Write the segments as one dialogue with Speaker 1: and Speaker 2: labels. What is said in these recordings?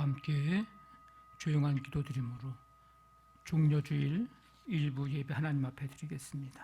Speaker 1: 함께 조용한 기도드림으로 종려주일 일부 예배 하나님 앞에 드리겠습니다.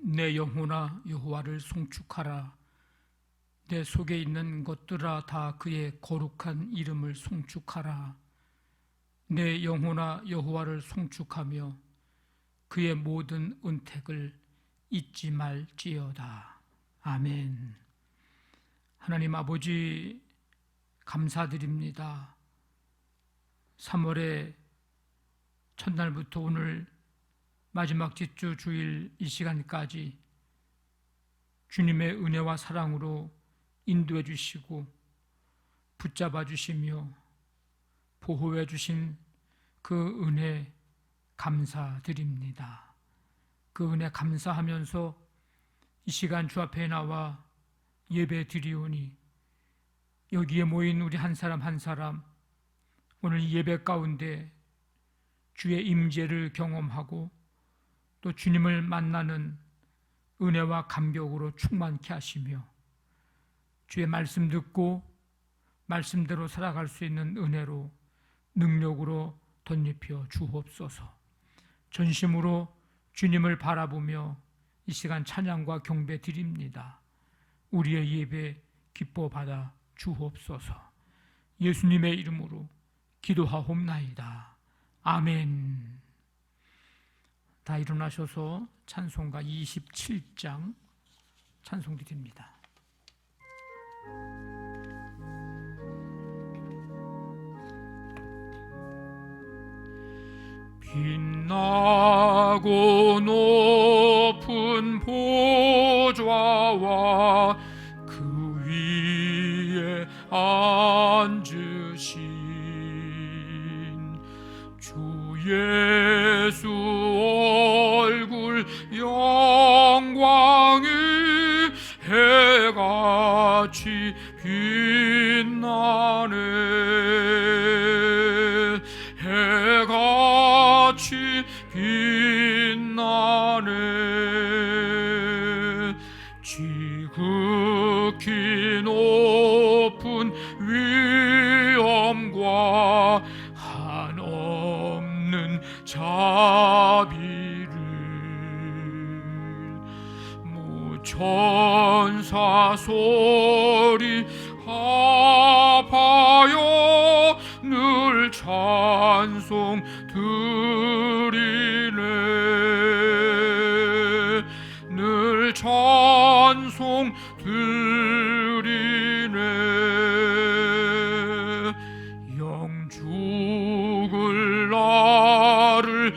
Speaker 1: 내 영혼아 여호와를 송축하라. 내 속에 있는 것들아 다 그의 거룩한 이름을 송축하라. 내 영혼아 여호와를 송축하며 그의 모든 은택을 잊지 말지어다. 아멘. 하나님 아버지, 감사드립니다. 3월의 첫날부터 오늘 마지막 집주 주일 이 시간까지 주님의 은혜와 사랑으로 인도해 주시고 붙잡아 주시며 보호해 주신 그 은혜 감사드립니다. 그 은혜 감사하면서 이 시간 주 앞에 나와 예배 드리오니 여기에 모인 우리 한 사람 한 사람 오늘 이 예배 가운데 주의 임재를 경험하고 또 주님을 만나는 은혜와 감격으로 충만케 하시며 주의 말씀 듣고 말씀대로 살아갈 수 있는 은혜로 능력으로 덧입혀 주옵소서. 전심으로 주님을 바라보며 이 시간 찬양과 경배 드립니다. 우리의 예배 기뻐 받아 주옵소서. 예수님의 이름으로 기도하옵나이다. 아멘. 다 일어나셔서 찬송가 27장 찬송 드립니다. 빛나고 높은 보좌와 그 위에 앉으신 주 예수 얼굴 영광이 해같이 빛나네. 해같이 빛나네. 지극히 높은 위엄과 한없는 자비를 무천사 소리 합하여 늘 찬송 드리네. 늘 찬송 드리네. 영 죽을 나를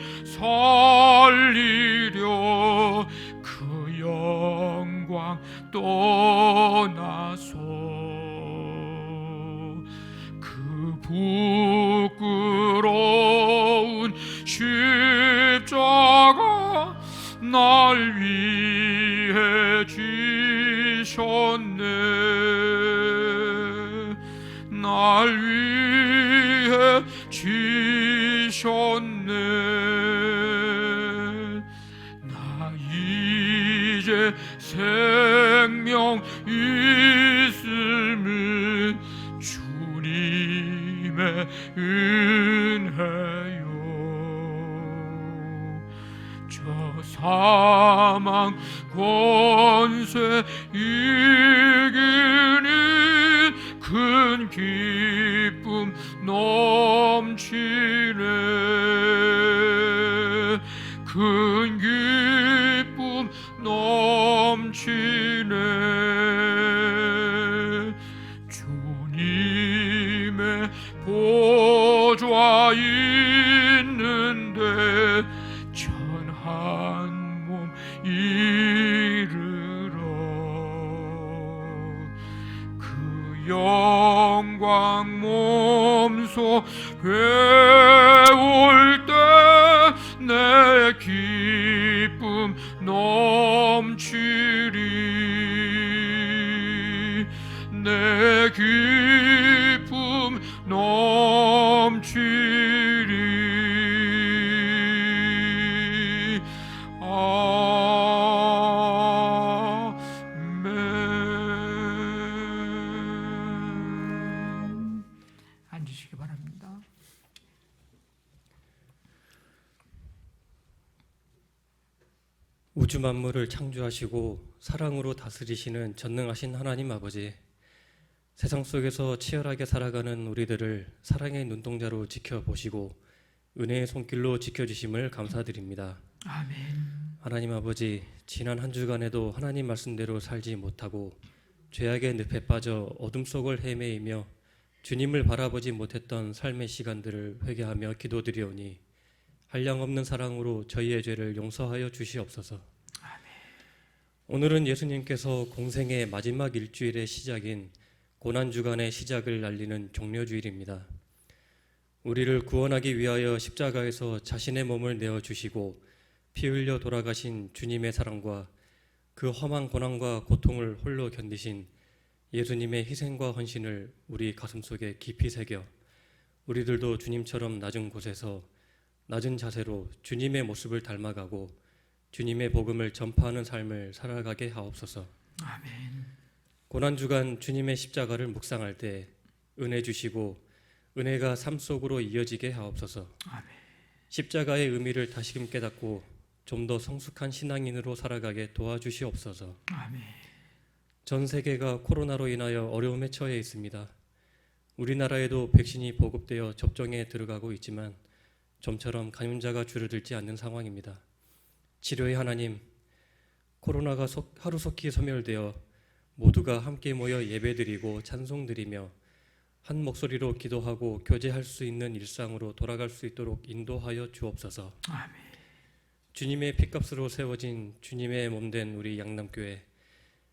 Speaker 1: 살리려 그 영광 떠나서 그 부끄러운 십자가 날 위해 지셨네. 날 위해 지셨네. 나 이제 생명 있음은 주님의 은혜요. 저 사망 권세 이기는 큰 기쁨 넘치네. 큰 기쁨 넘치네. 주님의 보좌 있는데 전한 몸 이르러
Speaker 2: 우주 만물을 창조하시고 사랑으로 다스리시는 전능하신 하나님 아버지, 세상 속에서 치열하게 살아가는 우리들을 사랑의 눈동자로 지켜보시고 은혜의 손길로 지켜주심을 감사드립니다.
Speaker 1: 아멘.
Speaker 2: 하나님 아버지, 지난 한 주간에도 하나님 말씀대로 살지 못하고 죄악의 늪에 빠져 어둠 속을 헤매이며 주님을 바라보지 못했던 삶의 시간들을 회개하며 기도드리오니 한량없는 사랑으로 저희의 죄를 용서하여 주시옵소서. 오늘은 예수님께서 공생의 마지막 일주일의 시작인 고난주간의 시작을 알리는 종려주일입니다. 우리를 구원하기 위하여 십자가에서 자신의 몸을 내어주시고 피 흘려 돌아가신 주님의 사랑과 그 험한 고난과 고통을 홀로 견디신 예수님의 희생과 헌신을 우리 가슴속에 깊이 새겨 우리들도 주님처럼 낮은 곳에서 낮은 자세로 주님의 모습을 닮아가고 주님의 복음을 전파하는 삶을 살아가게 하옵소서.
Speaker 1: 아멘.
Speaker 2: 고난주간 주님의 십자가를 묵상할 때 은혜 주시고 은혜가 삶 속으로 이어지게 하옵소서.
Speaker 1: 아멘.
Speaker 2: 십자가의 의미를 다시금 깨닫고 좀 더 성숙한 신앙인으로 살아가게 도와주시옵소서.
Speaker 1: 아멘.
Speaker 2: 전 세계가 코로나로 인하여 어려움에 처해 있습니다. 우리나라에도 백신이 보급되어 접종에 들어가고 있지만 좀처럼 감염자가 줄어들지 않는 상황입니다. 치료의 하나님, 코로나가 하루속히 소멸되어 모두가 함께 모여 예배드리고 찬송드리며 한 목소리로 기도하고 교제할 수 있는 일상으로 돌아갈 수 있도록 인도하여 주옵소서.
Speaker 1: 아멘.
Speaker 2: 주님의 핏값으로 세워진 주님의 몸된 우리 양남교회,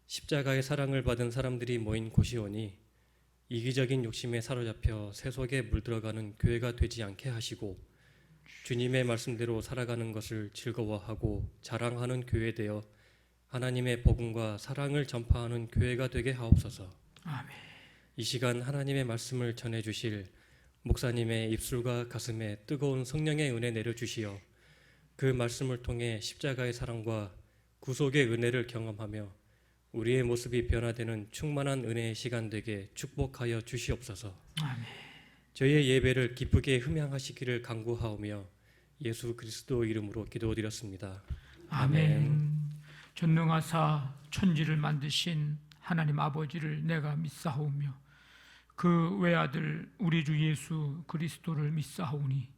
Speaker 2: 십자가의 사랑을 받은 사람들이 모인 곳이오니 이기적인 욕심에 사로잡혀 세속에 물들어가는 교회가 되지 않게 하시고 주님의 말씀대로 살아가는 것을 즐거워하고 자랑하는 교회 되어 하나님의 복음과 사랑을 전파하는 교회가 되게 하옵소서.
Speaker 1: 아멘.
Speaker 2: 이 시간 하나님의 말씀을 전해주실 목사님의 입술과 가슴에 뜨거운 성령의 은혜 내려주시어 그 말씀을 통해 십자가의 사랑과 구속의 은혜를 경험하며 우리의 모습이 변화되는 충만한 은혜의 시간 되게 축복하여 주시옵소서.
Speaker 1: 아멘.
Speaker 2: 저희의 예배를 기쁘게 흠양하시기를 간구하오며 예수 그리스도 이름으로 기도드렸습니다.
Speaker 1: 아멘. 전능하사 천지를 만드신 하나님 아버지를 내가 믿사오며 그 외아들 우리 주 예수 그리스도를 믿사오니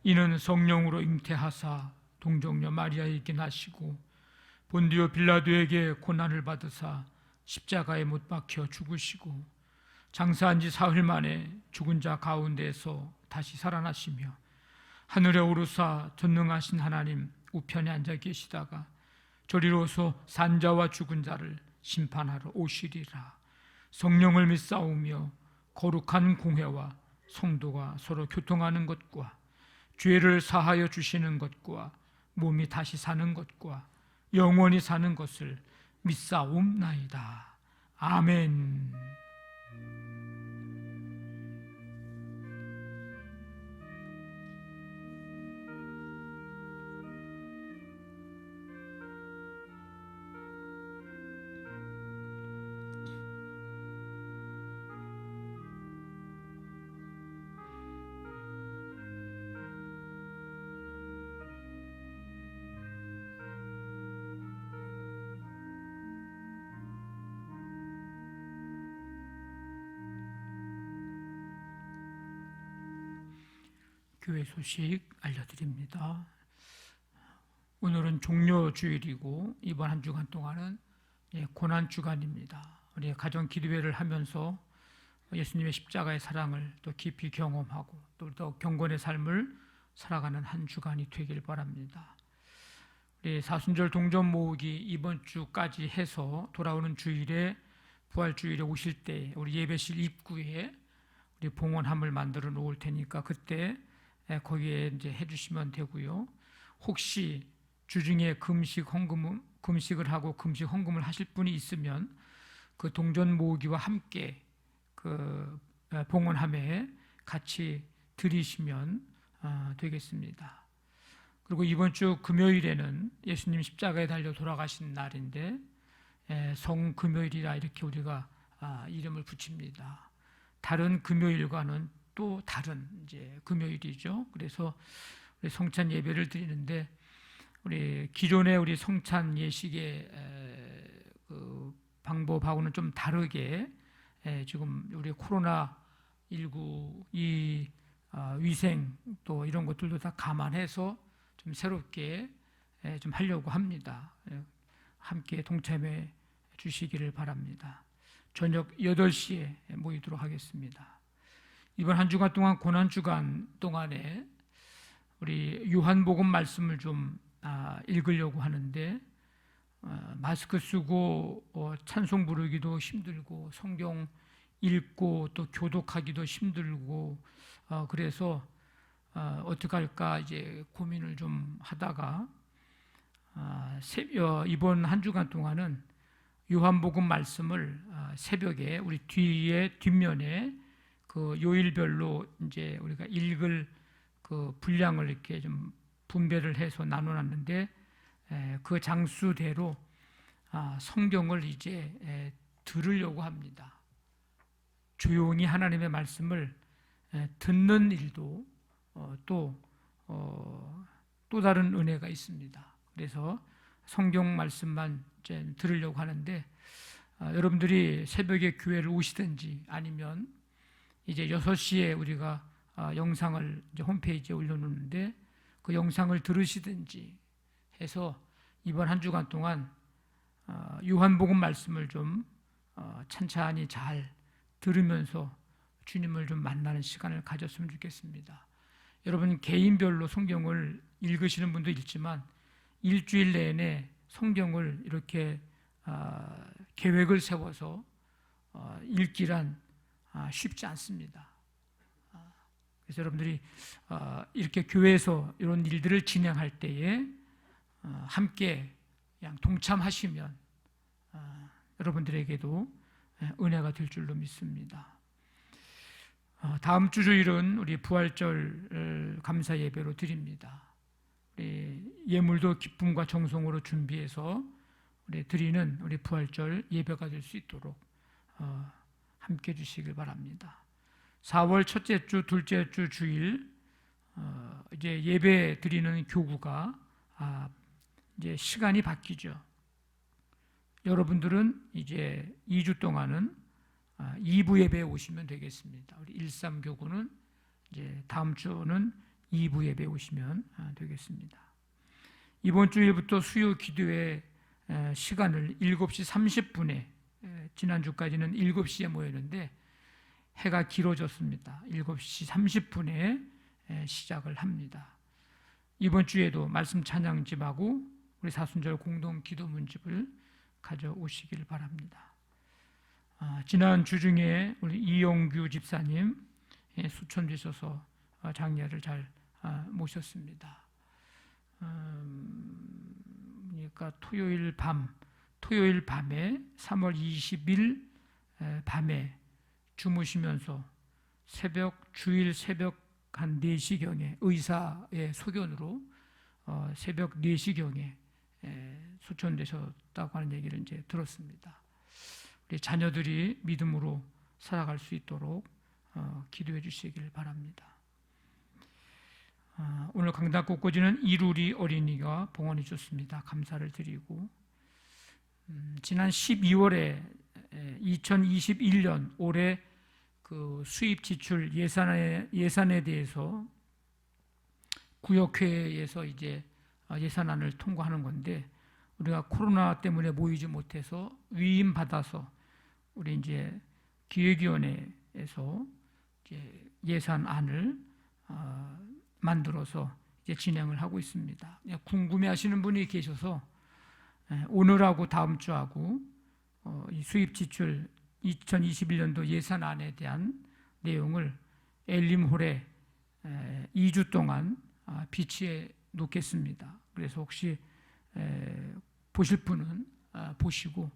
Speaker 1: 이는 성령으로 잉태하사 동정녀 마리아에게 나시고 본디오 빌라도에게 고난을 받으사 십자가에 못 박혀 죽으시고 장사한 지 사흘 만에 죽은 자 가운데서 다시 살아나시며 하늘에 오르사 전능하신 하나님 우편에 앉아 계시다가 저리로서 산자와 죽은 자를 심판하러 오시리라. 성령을 믿사오며 거룩한 공회와 성도가 서로 교통하는 것과 죄를 사하여 주시는 것과 몸이 다시 사는 것과 영원히 사는 것을 믿사옵나이다. 아멘. 교회 소식 알려드립니다. 오늘은 종료주일이고 이번 한 주간 동안은 고난주간입니다. 우리 가정 기도회를 하면서 예수님의 십자가의 사랑을 또 깊이 경험하고 또 더 경건의 삶을 살아가는 한 주간이 되길 바랍니다. 우리 사순절 동전 모으기 이번 주까지 해서 돌아오는 주일에 부활주일에 오실 때 우리 예배실 입구에 우리 봉헌함을 만들어 놓을 테니까 그때 거기에 이제 해주시면 되고요. 혹시 주중에 금식을 하고 금식 헌금을 하실 분이 있으면 그 동전 모으기와 함께 그 봉헌함에 같이 드리시면 되겠습니다. 그리고 이번 주 금요일에는 예수님 십자가에 달려 돌아가신 날인데 성금요일이라 이렇게 우리가 이름을 붙입니다. 다른 금요일과는 또 다른 이제 금요일이죠. 그래서 우리 성찬 예배를 드리는데 우리 기존의 우리 성찬 예식의 그 방법하고는 좀 다르게 지금 우리 코로나 19 이 위생 또 이런 것들도 다 감안해서 좀 새롭게 좀 하려고 합니다. 함께 동참해 주시기를 바랍니다. 저녁 8시에 모이도록 하겠습니다. 이번 한 주간 동안 고난주간 동안에 우리 요한복음 말씀을 좀 읽으려고 하는데 마스크 쓰고 찬송 부르기도 힘들고 성경 읽고 또 교독하기도 힘들고 그래서 어떻게 할까 이제 고민을 좀 하다가 이번 한 주간 동안은 요한복음 말씀을 새벽에 우리 뒷면에 그 요일별로 이제 우리가 읽을 그 분량을 이렇게 좀 분배를 해서 나눠놨는데 그 장수대로 성경을 이제 들으려고 합니다. 조용히 하나님의 말씀을 듣는 일도 또 다른 은혜가 있습니다. 그래서 성경 말씀만 이제 들으려고 하는데 여러분들이 새벽에 교회를 오시든지 아니면 이제 6시에 우리가 영상을 이제 홈페이지에 올려놓는데 그 영상을 들으시든지 해서 이번 한 주간 동안 요한복음 말씀을 좀 찬찬히 잘 들으면서 주님을 좀 만나는 시간을 가졌으면 좋겠습니다. 여러분 개인별로 성경을 읽으시는 분도 있지만 일주일 내내 성경을 이렇게 계획을 세워서 읽기란 쉽지 않습니다. 그래서 여러분들이 이렇게 교회에서 이런 일들을 진행할 때에 함께 그냥 동참하시면 여러분들에게도 은혜가 될 줄로 믿습니다. 다음 주 주일은 우리 부활절 감사 예배로 드립니다. 우리 예물도 기쁨과 정성으로 준비해서 우리 드리는 우리 부활절 예배가 될 수 있도록 함께 해주시길 바랍니다. 4월 첫째 주, 둘째 주 주일 이제 예배 드리는 교구가 이제 시간이 바뀌죠. 여러분들은 이제 2주 동안은 2부 예배에 오시면 되겠습니다. 우리 13 교구는 이제 다음 주는 2부 예배에 오시면 되겠습니다. 이번 주일부터 수요 기도회 시간을 7시 30분에 지난주까지는 7시에 모였는데 해가 길어졌습니다. 7시 30분에 시작을 합니다. 이번 주에도 말씀 찬양집하고 우리 사순절 공동 기도 문집을 가져오시길 바랍니다. 지난 주 중에 우리 이영규 집사님 수천 주셔서 장례를 잘 모셨습니다. 그러니까 토요일 밤에 3월 20일 밤에 주무시면서 주일 새벽 한 4시경에 의사의 소견으로 새벽 4시경에 소천되셨다고 하는 얘기를 이제 들었습니다. 우리 자녀들이 믿음으로 살아갈 수 있도록 기도해 주시길 바랍니다. 오늘 강단 꽃꽂이는 이루리 어린이가 봉헌해 줬습니다. 감사를 드리고 지난 12월에 2021년 올해 그 수입 지출 예산에 대해서 구역회에서 이제 예산안을 통과하는 건데 우리가 코로나 때문에 모이지 못해서 위임 받아서 우리 이제 기획위원회에서 이제 예산안을 만들어서 이제 진행을 하고 있습니다. 궁금해하시는 분이 계셔서 오늘하고 다음 주하고 이 수입 지출 2021년도 예산안에 대한 내용을 엘림홀에 2주 동안 비치해 놓겠습니다. 그래서 혹시 보실 분은 보시고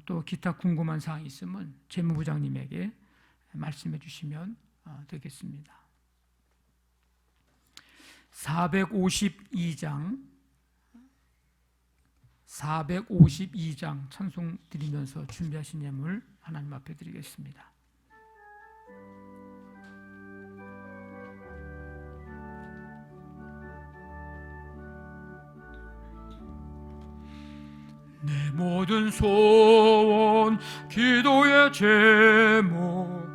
Speaker 1: 또 기타 궁금한 사항이 있으면 재무부장님에게 말씀해 주시면 되겠습니다. 452장 찬송 드리면서 준비하신 예물 하나님 앞에 드리겠습니다. 내 모든 소원 기도의 제목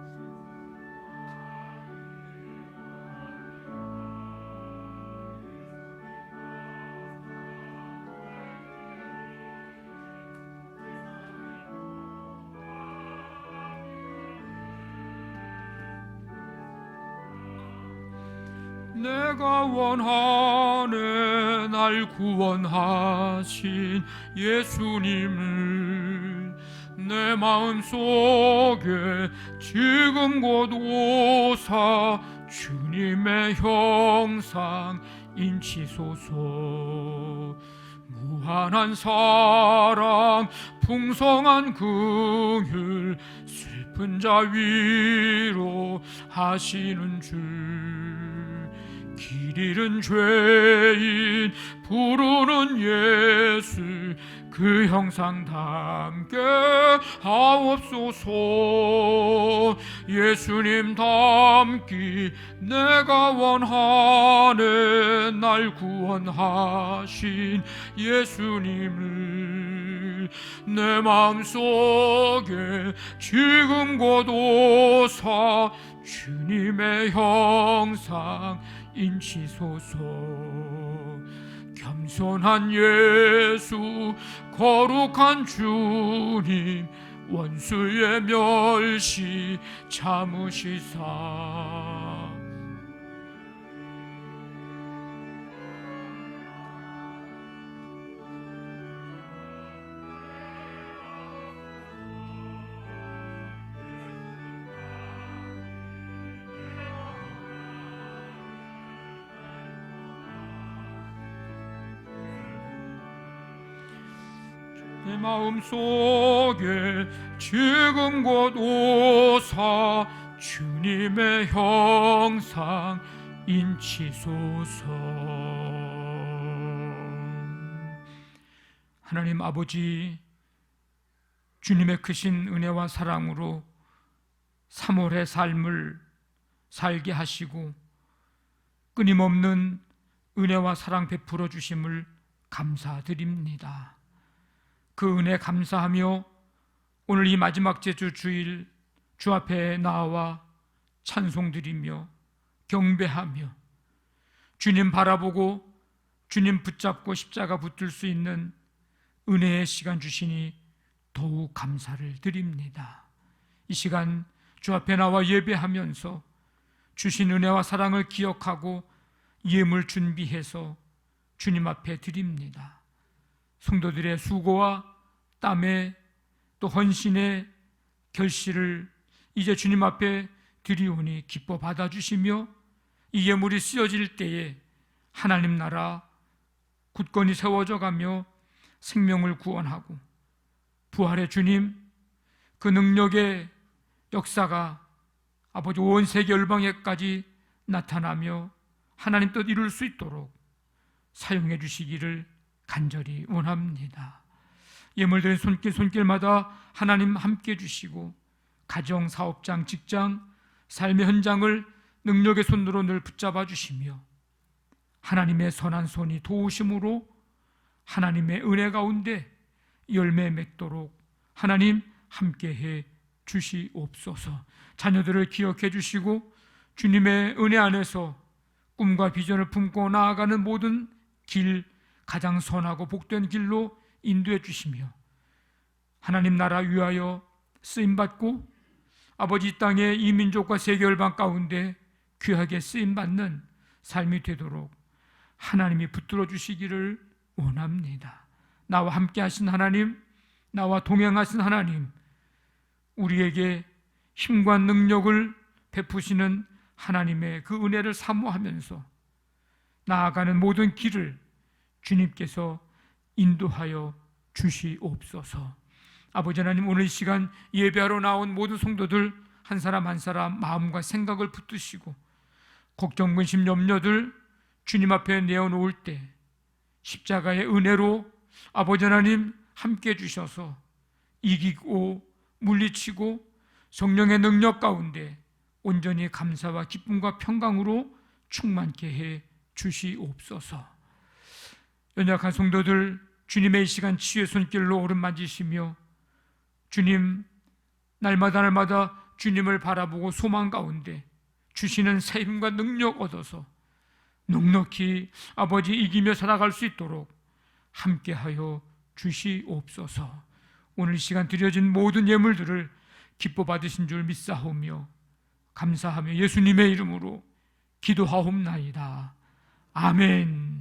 Speaker 1: 내가 원하네 날 구원하신 예수님을 내 마음속에 지금 곧 오사 주님의 형상 인치소서. 무한한 사랑 풍성한 긍휼 슬픈 자 위로 하시는 줄 길 잃은 죄인 부르는 예수 그 형상 담게 하옵소서. 예수님 닮기 내가 원하네 날 구원하신 예수님을 내 마음속에 지금 곧 오사 주님의 형상 인치소서. 겸손한 예수 거룩한 주님 원수의 멸시 참으시사. 내 마음속에 지금 곧 오사 주님의 형상 인치소서. 하나님 아버지, 주님의 크신 은혜와 사랑으로 3월의 삶을 살게 하시고 끊임없는 은혜와 사랑 베풀어 주심을 감사드립니다. 그 은혜 감사하며 오늘 이 마지막 제주 주일 주 앞에 나와 찬송드리며 경배하며 주님 바라보고 주님 붙잡고 십자가 붙들 수 있는 은혜의 시간 주시니 더욱 감사를 드립니다. 이 시간 주 앞에 나와 예배하면서 주신 은혜와 사랑을 기억하고 예물 준비해서 주님 앞에 드립니다. 성도들의 수고와 땀에 또 헌신의 결실을 이제 주님 앞에 드리오니 기뻐 받아주시며 이 예물이 쓰여질 때에 하나님 나라 굳건히 세워져 가며 생명을 구원하고 부활의 주님 그 능력의 역사가 아버지 온 세계 열방에까지 나타나며 하나님 뜻 이룰 수 있도록 사용해 주시기를 간절히 원합니다. 예물드린 손길마다 하나님 함께 주시고 가정, 사업장, 직장, 삶의 현장을 능력의 손으로 늘 붙잡아 주시며 하나님의 선한 손이 도우심으로 하나님의 은혜 가운데 열매 맺도록 하나님 함께해 주시옵소서. 자녀들을 기억해 주시고 주님의 은혜 안에서 꿈과 비전을 품고 나아가는 모든 길 가장 선하고 복된 길로 인도해 주시며 하나님 나라 위하여 쓰임받고 아버지 이 땅의 이 민족과 세계 열방 가운데 귀하게 쓰임받는 삶이 되도록 하나님이 붙들어 주시기를 원합니다. 나와 함께 하신 하나님, 나와 동행하신 하나님, 우리에게 힘과 능력을 베푸시는 하나님의 그 은혜를 사모하면서 나아가는 모든 길을 주님께서 인도하여 주시옵소서. 아버지 하나님, 오늘 이 시간 예배하러 나온 모든 성도들 한 사람 한 사람 마음과 생각을 붙드시고 걱정, 근심, 염려들 주님 앞에 내어놓을 때 십자가의 은혜로 아버지 하나님 함께 주셔서 이기고 물리치고 성령의 능력 가운데 온전히 감사와 기쁨과 평강으로 충만케 해 주시옵소서. 연약한 성도들 주님의 이 시간 치유의 손길로 오른만지시며 주님, 날마다 주님을 바라보고 소망 가운데 주시는 새 힘과 능력 얻어서 넉넉히 아버지 이기며 살아갈 수 있도록 함께하여 주시옵소서. 오늘 이 시간 드려진 모든 예물들을 기뻐 받으신 줄 믿사오며 감사하며 예수님의 이름으로 기도하옵나이다. 아멘.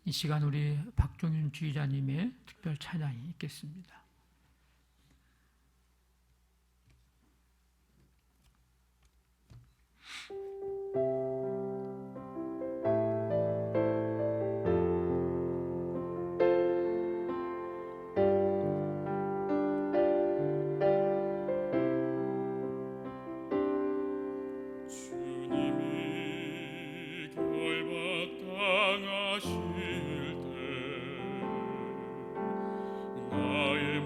Speaker 1: 이 시간 우리 박종윤 주의자님의 특별 찬양이 있겠습니다.
Speaker 3: 주님이 결박당하실 때 나의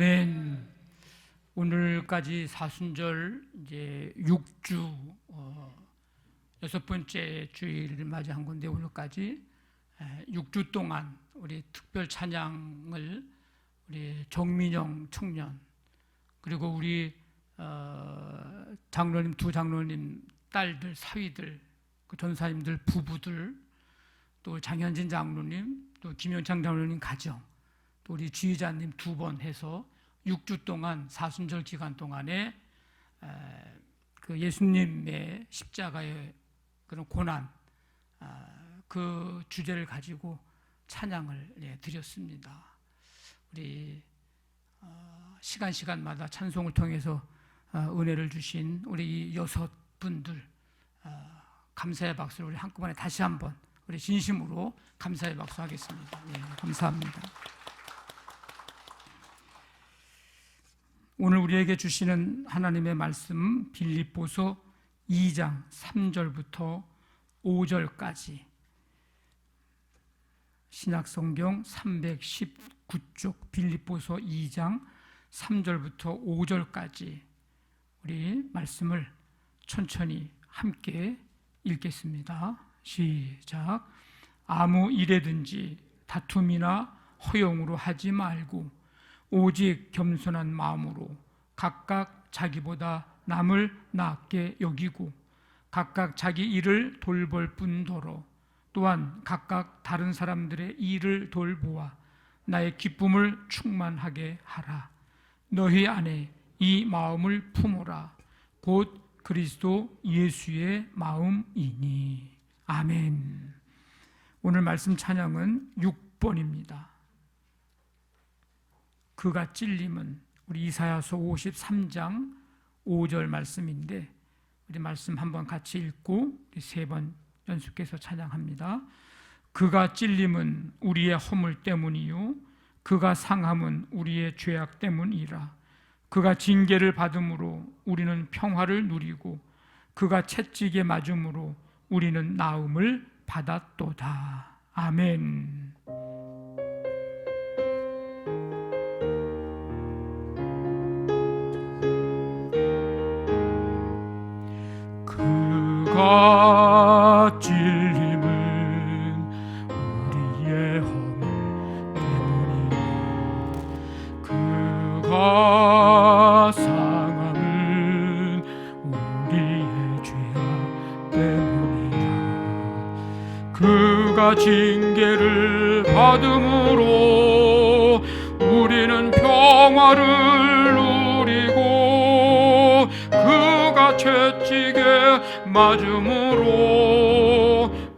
Speaker 1: 아멘. 오늘까지 사순절 이제 6주 여섯 번째 주일을 맞이한 건데, 오늘까지 6주 동안 우리 특별 찬양을 우리 정민영 청년, 그리고 우리 장로님, 두 장로님 딸들, 사위들, 그 전사님들 부부들, 또 장현진 장로님, 또 김영창 장로님 가정, 또 우리 지휘자님 두 번 해서 6주 동안, 사순절 기간 동안에 그 예수님의 십자가의 그런 고난, 그 주제를 가지고 찬양을 드렸습니다. 우리 시간마다 찬송을 통해서 은혜를 주신 우리 이 여섯 분들, 감사의 박수를 우리 한꺼번에 다시 한번 우리 진심으로 감사의 박수 하겠습니다. 예, 감사합니다. 오늘 우리에게 주시는 하나님의 말씀, 빌립보서 2장 3절부터 5절까지, 신약성경 319쪽 빌립보서 2장 3절부터 5절까지 우리 말씀을 천천히 함께 읽겠습니다. 시작. 아무 일에든지 다툼이나 허용으로 하지 말고 오직 겸손한 마음으로 각각 자기보다 남을 낫게 여기고 각각 자기 일을 돌볼 뿐더러 또한 각각 다른 사람들의 일을 돌보아 나의 기쁨을 충만하게 하라. 너희 안에 이 마음을 품어라. 곧 그리스도 예수의 마음이니. 아멘. 오늘 말씀 찬양은 6번입니다. 그가 찔림은 우리 이사야서 53장 5절 말씀인데, 우리 말씀 한번 같이 읽고 세 번 연속해서 찬양합니다. 그가 찔림은 우리의 허물 때문이요 그가 상함은 우리의 죄악 때문이라. 그가 징계를 받음으로 우리는 평화를 누리고 그가 채찍에 맞음으로 우리는 나음을 받았도다. 아멘. 그가 찔림은 우리의 허물 때문이요 그가 상함은 우리의 죄악 때문이라. 그가 징계를 받음으로 우리는 평화를 누리고 그가 채찍에 맞음으로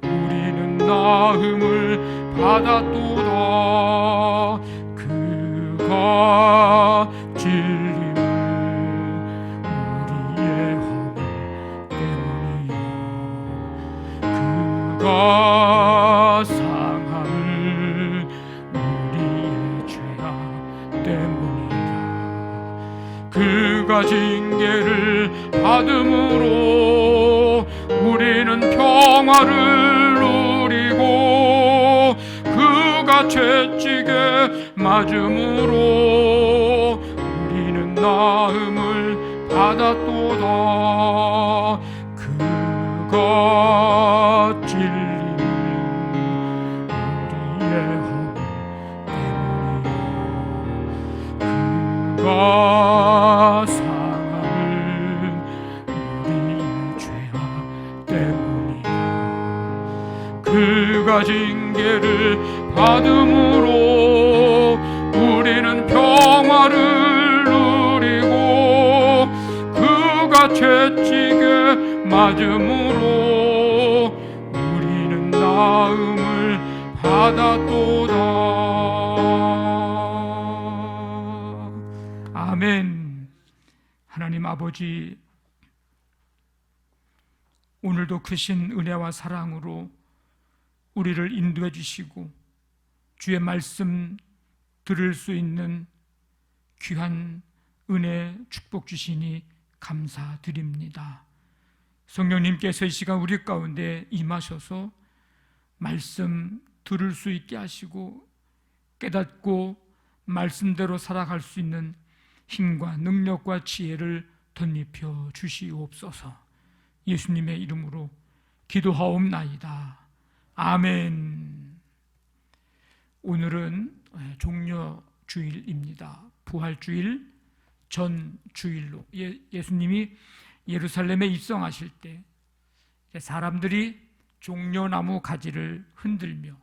Speaker 1: 우리는 나음을 받았도다. 그가 찔림은 우리의 허물 때문이요 그가 상함은 우리의 죄악 때문이라. 그가 징계를 받음으로 우리는 평화를 누리고 그가 채찍에 맞음으로 우리는 나음을 받았도다. 그가 찔림은 우리의 허물 때문이요 그가 상함은 우리의 죄악 때문이라. 그가 징계를 받음으로 우리는 평화를 누리고 그가 채찍에 맞음으로 우리는 나음을 받았도다. 아멘. 하나님 아버지, 오늘도 크신 은혜와 사랑으로 우리를 인도해 주시고 주의 말씀 들을 수 있는 귀한 은혜 축복 주시니 감사드립니다. 성령님께서 이 시간 우리 가운데 임하셔서 말씀 들을 수 있게 하시고 깨닫고 말씀대로 살아갈 수 있는 힘과 능력과 지혜를 덧입혀 주시옵소서. 예수님의 이름으로 기도하옵나이다. 아멘. 오늘은 종려주일입니다. 부활주일 전 주일로 예수님이 예루살렘에 입성하실 때 사람들이 종려나무 가지를 흔들며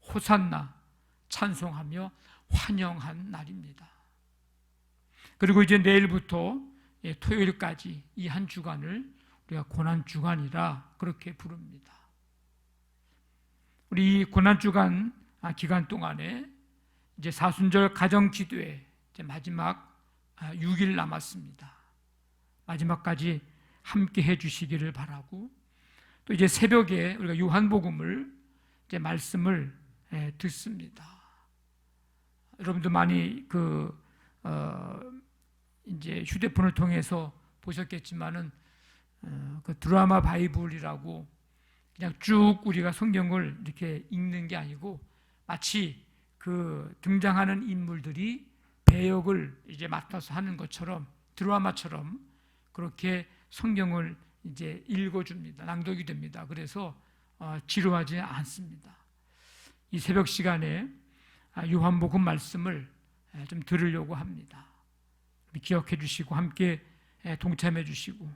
Speaker 1: 호산나 찬송하며 환영한 날입니다. 그리고 이제 내일부터 토요일까지 이 한 주간을 우리가 고난주간이라 그렇게 부릅니다. 우리 이 고난주간 기간 동안에 이제 사순절 가정기도회 이제 마지막 6일 남았습니다. 마지막까지 함께 해주시기를 바라고, 또 이제 새벽에 우리가 요한복음을 이제 말씀을 듣습니다. 여러분도 많이 이제 휴대폰을 통해서 보셨겠지만은 그 드라마 바이블이라고 그냥 쭉 우리가 성경을 이렇게 읽는 게 아니고 마치 그 등장하는 인물들이 배역을 이제 맡아서 하는 것처럼 드라마처럼 그렇게 성경을 이제 읽어줍니다. 낭독이 됩니다. 그래서 지루하지 않습니다. 이 새벽 시간에 요한복음 말씀을 좀 들으려고 합니다. 기억해 주시고 함께 동참해 주시고,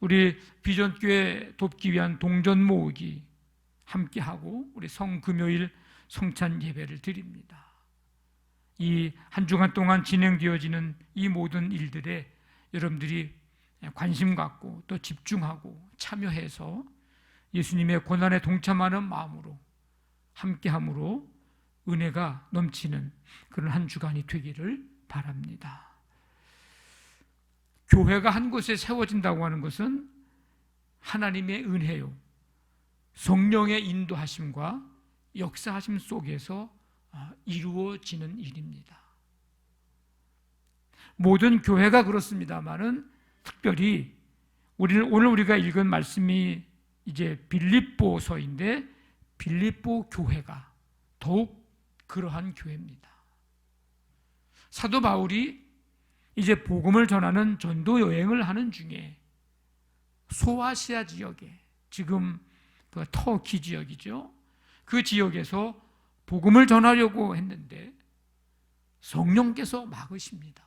Speaker 1: 우리 비전교회 돕기 위한 동전 모으기 함께하고 우리 성금요일 성찬 예배를 드립니다. 이 한 주간 동안 진행되어지는 이 모든 일들에 여러분들이 관심 갖고 또 집중하고 참여해서 예수님의 고난에 동참하는 마음으로 함께함으로 은혜가 넘치는 그런 한 주간이 되기를 바랍니다. 교회가 한 곳에 세워진다고 하는 것은 하나님의 은혜요, 성령의 인도하심과 역사하심 속에서 이루어지는 일입니다. 모든 교회가 그렇습니다만은 특별히 오늘 우리가 읽은 말씀이 이제 빌립보서인데 빌립보 교회가 더욱 그러한 교회입니다. 사도 바울이 이제 복음을 전하는 전도 여행을 하는 중에 소아시아 지역에, 지금 그 터키 지역이죠, 그 지역에서 복음을 전하려고 했는데 성령께서 막으십니다.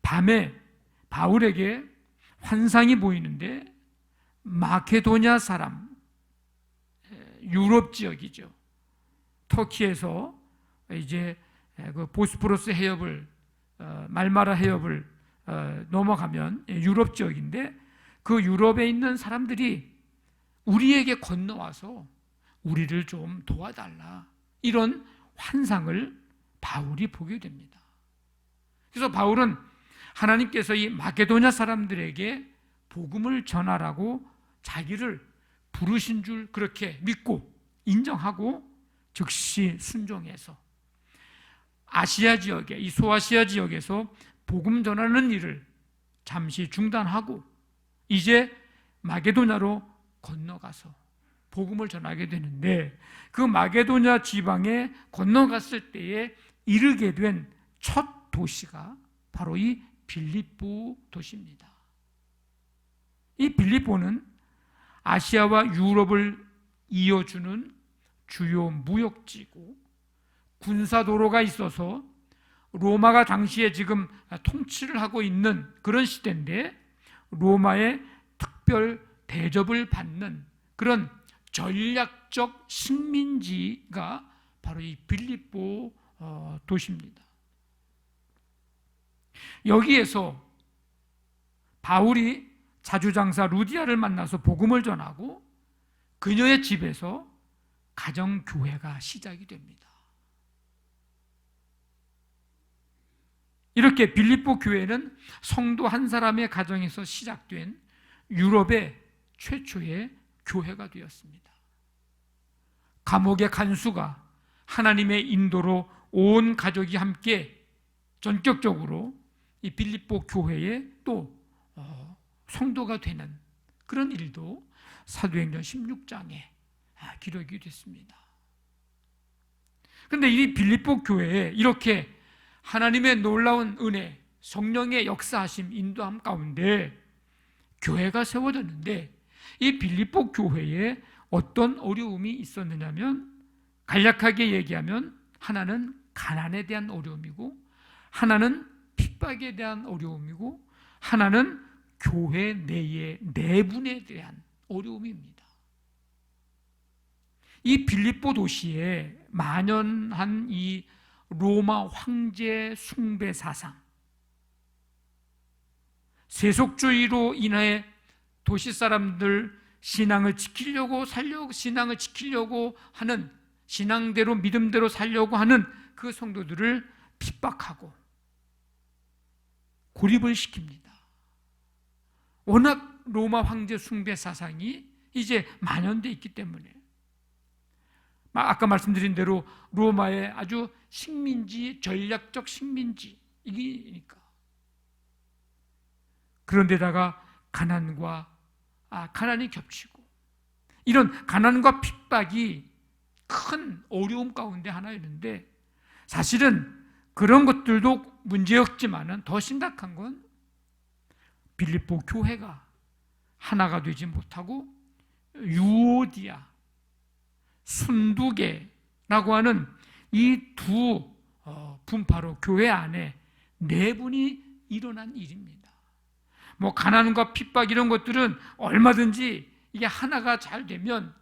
Speaker 1: 밤에 바울에게 환상이 보이는데 마케도냐 사람, 유럽 지역이죠, 터키에서 이제 그 보스포러스 해협을 말마라 해협을 넘어가면 유럽 지역인데 그 유럽에 있는 사람들이 우리에게 건너와서 우리를 좀 도와달라, 이런 환상을 바울이 보게 됩니다. 그래서 바울은 하나님께서 이 마게도냐 사람들에게 복음을 전하라고 자기를 부르신 줄 그렇게 믿고 인정하고 즉시 순종해서 아시아 지역에, 이 소아시아 지역에서 복음 전하는 일을 잠시 중단하고 이제 마게도냐로 건너가서 복음을 전하게 되는데, 그 마게도냐 지방에 건너갔을 때에 이르게 된 첫 도시가 바로 이 빌립보 도시입니다. 이 빌립보는 아시아와 유럽을 이어주는 주요 무역지고 군사도로가 있어서 로마가 당시에 지금 통치를 하고 있는 그런 시대인데 로마의 특별 대접을 받는 그런 전략적 식민지가 바로 이 빌립보 도시입니다. 여기에서 바울이 자주장사 루디아를 만나서 복음을 전하고 그녀의 집에서 가정교회가 시작이 됩니다. 이렇게 빌립보 교회는 성도 한 사람의 가정에서 시작된 유럽의 최초의 교회가 되었습니다. 감옥의 간수가 하나님의 인도로 온 가족이 함께 전격적으로 이 빌립보 교회에 또 성도가 되는 그런 일도 사도행전 16장에 기록이 됐습니다. 그런데 이 빌립보 교회에 이렇게 하나님의 놀라운 은혜, 성령의 역사하심, 인도함 가운데 교회가 세워졌는데, 이 빌립보 교회에 어떤 어려움이 있었느냐면, 간략하게 얘기하면 하나는 가난에 대한 어려움이고, 하나는 핍박에 대한 어려움이고, 하나는 교회 내의 내분에 대한 어려움입니다. 이 빌립보 도시에 만연한 이 로마 황제 숭배 사상, 세속주의로 인해 도시 사람들 신앙을 지키려고 하는, 신앙대로 믿음대로 살려고 하는 그 성도들을 핍박하고 고립을 시킵니다. 워낙 로마 황제 숭배 사상이 이제 만연되어 있기 때문에, 아까 말씀드린 대로 로마의 아주 식민지, 전략적 식민지이니까. 그런데다가 가난이 겹치고, 이런 가난과 핍박이 큰 어려움 가운데 하나였는데, 사실은 그런 것들도 문제였지만은 더 심각한 건 빌립보 교회가 하나가 되지 못하고 유오디아, 순두계라고 하는 이 두 분파로 교회 안에 내분이 일어난 일입니다. 뭐 가난과 핍박 이런 것들은 얼마든지 이게 하나가 잘 되면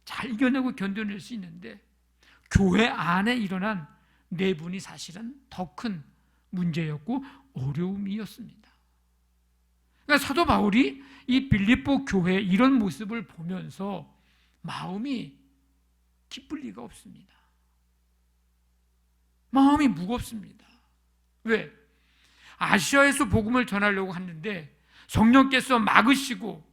Speaker 1: 잘 이겨내고 견뎌낼 수 있는데, 교회 안에 일어난 내분이 사실은 더 큰 문제였고 어려움이었습니다. 그러니까 사도 바울이 이 빌립보 교회의 이런 모습을 보면서 마음이 기쁠 리가 없습니다. 마음이 무겁습니다. 왜? 아시아에서 복음을 전하려고 하는데 성령께서 막으시고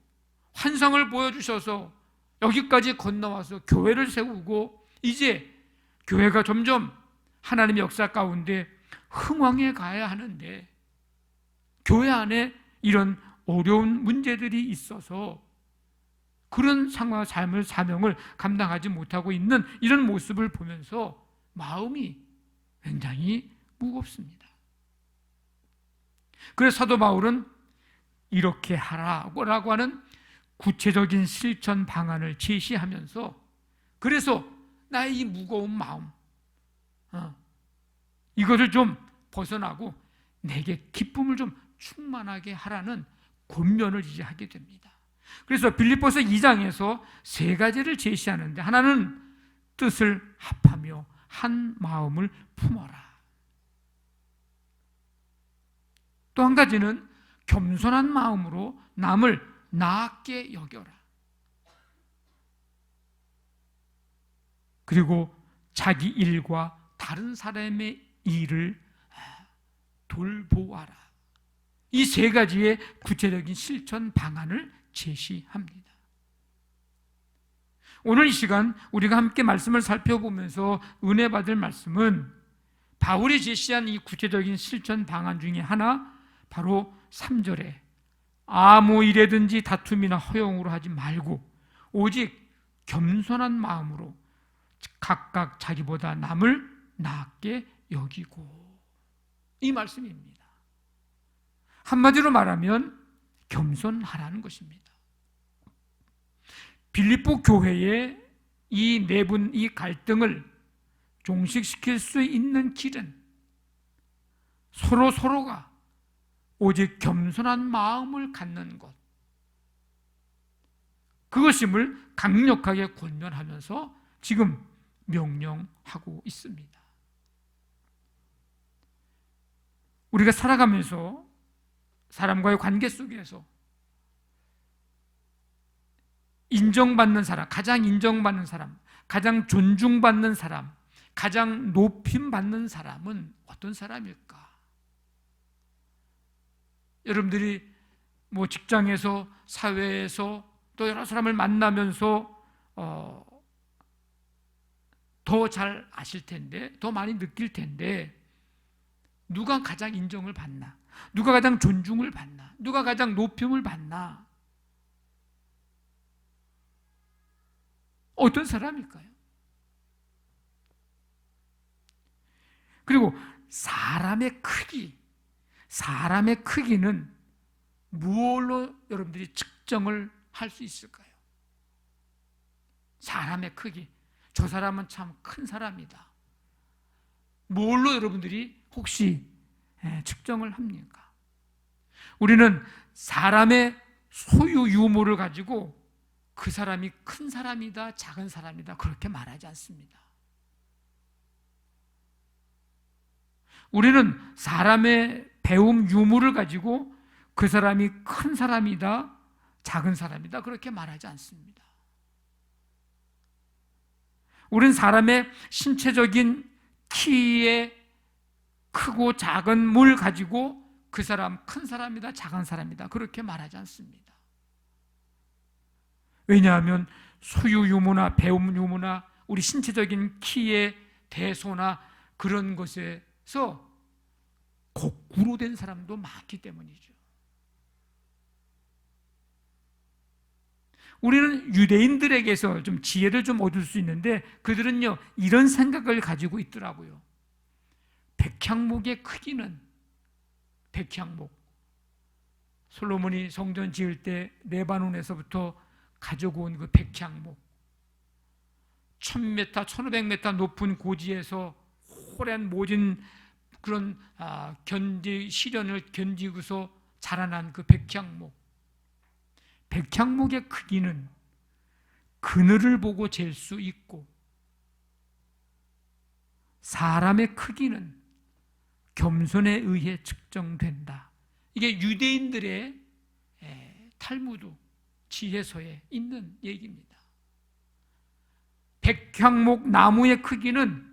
Speaker 1: 환상을 보여주셔서 여기까지 건너와서 교회를 세우고, 이제 교회가 점점 하나님의 역사 가운데 흥왕해 가야 하는데, 교회 안에 이런 어려운 문제들이 있어서 그런 상황, 삶을, 사명을 감당하지 못하고 있는 이런 모습을 보면서 마음이 굉장히 무겁습니다. 그래서 사도 바울은 이렇게 하라고 하는 구체적인 실천 방안을 제시하면서, 그래서 나의 이 무거운 마음, 이것을 좀 벗어나고 내게 기쁨을 좀 충만하게 하라는 권면을 이제 하게 됩니다. 그래서 빌립보서 2장에서 세 가지를 제시하는데, 하나는 뜻을 합하며 한 마음을 품어라. 또 한 가지는 겸손한 마음으로 남을 나았게 여겨라. 그리고 자기 일과 다른 사람의 일을 돌보아라. 이 세 가지의 구체적인 실천 방안을 제시합니다. 오늘 이 시간 우리가 함께 말씀을 살펴보면서 은혜 받을 말씀은 바울이 제시한 이 구체적인 실천 방안 중에 하나, 바로 3절에 아무 일에든지 다툼이나 허용으로 하지 말고 오직 겸손한 마음으로 각각 자기보다 남을 나았게 여기고, 이 말씀입니다. 한마디로 말하면 겸손하라는 것입니다. 빌립보 교회의 이 내분, 이 갈등을 종식시킬 수 있는 길은 서로가 오직 겸손한 마음을 갖는 것, 그것임을 강력하게 권면하면서 지금 명령하고 있습니다. 우리가 살아가면서 사람과의 관계 속에서 인정받는 사람, 가장 인정받는 사람, 가장 존중받는 사람, 가장 높임받는 사람은 어떤 사람일까? 여러분들이 뭐 직장에서, 사회에서 또 여러 사람을 만나면서 더 잘 아실 텐데, 더 많이 느낄 텐데, 누가 가장 인정을 받나? 누가 가장 존중을 받나? 누가 가장 높임을 받나? 어떤 사람일까요? 그리고 사람의 크기는 무엇로 여러분들이 측정을 할 수 있을까요? 사람의 크기. 저 사람은 참 큰 사람이다. 뭘로 여러분들이 혹시 측정을 합니까? 우리는 사람의 소유 유무를 가지고 그 사람이 큰 사람이다, 작은 사람이다, 그렇게 말하지 않습니다. 우리는 사람의 배움 유무를 가지고 그 사람이 큰 사람이다, 작은 사람이다, 그렇게 말하지 않습니다. 우리는 사람의 신체적인 키에 크고 작은 물 가지고 그 사람 큰 사람이다, 작은 사람이다, 그렇게 말하지 않습니다. 왜냐하면 소유 유무나 배움 유무나 우리 신체적인 키의 대소나 그런 것에서 거꾸로 된 사람도 많기 때문이죠. 우리는 유대인들에게서 좀 지혜를 좀 얻을 수 있는데 그들은요 이런 생각을 가지고 있더라고요. 백향목의 크기는 백향목, 솔로몬이 성전 지을 때 레바논에서부터 가지고 온 그 백향목, 1000m, 1500m 높은 고지에서 오랜 모진 그런 시련을 견디고서 자라난 그 백향목, 백향목의 크기는 그늘을 보고 잴 수 있고 사람의 크기는 겸손에 의해 측정된다. 이게 유대인들의 탈무드 지혜서에 있는 얘기입니다. 백향목 나무의 크기는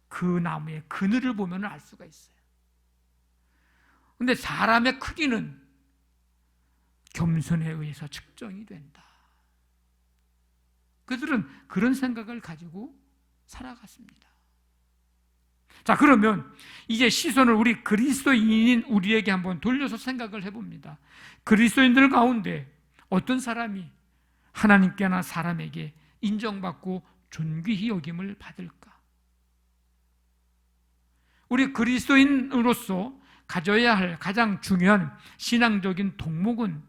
Speaker 1: 그 나무의 그늘을 보면 알 수가 있어요. 그런데 사람의 크기는 겸손에 의해서 측정이 된다. 그들은 그런 생각을 가지고 살아갔습니다. 자, 그러면 이제 시선을 우리 그리스도인인 우리에게 한번 돌려서 생각을 해봅니다. 그리스도인들 가운데 어떤 사람이 하나님께나 사람에게 인정받고 존귀히 여김을 받을까? 우리 그리스도인으로서 가져야 할 가장 중요한 신앙적인 덕목은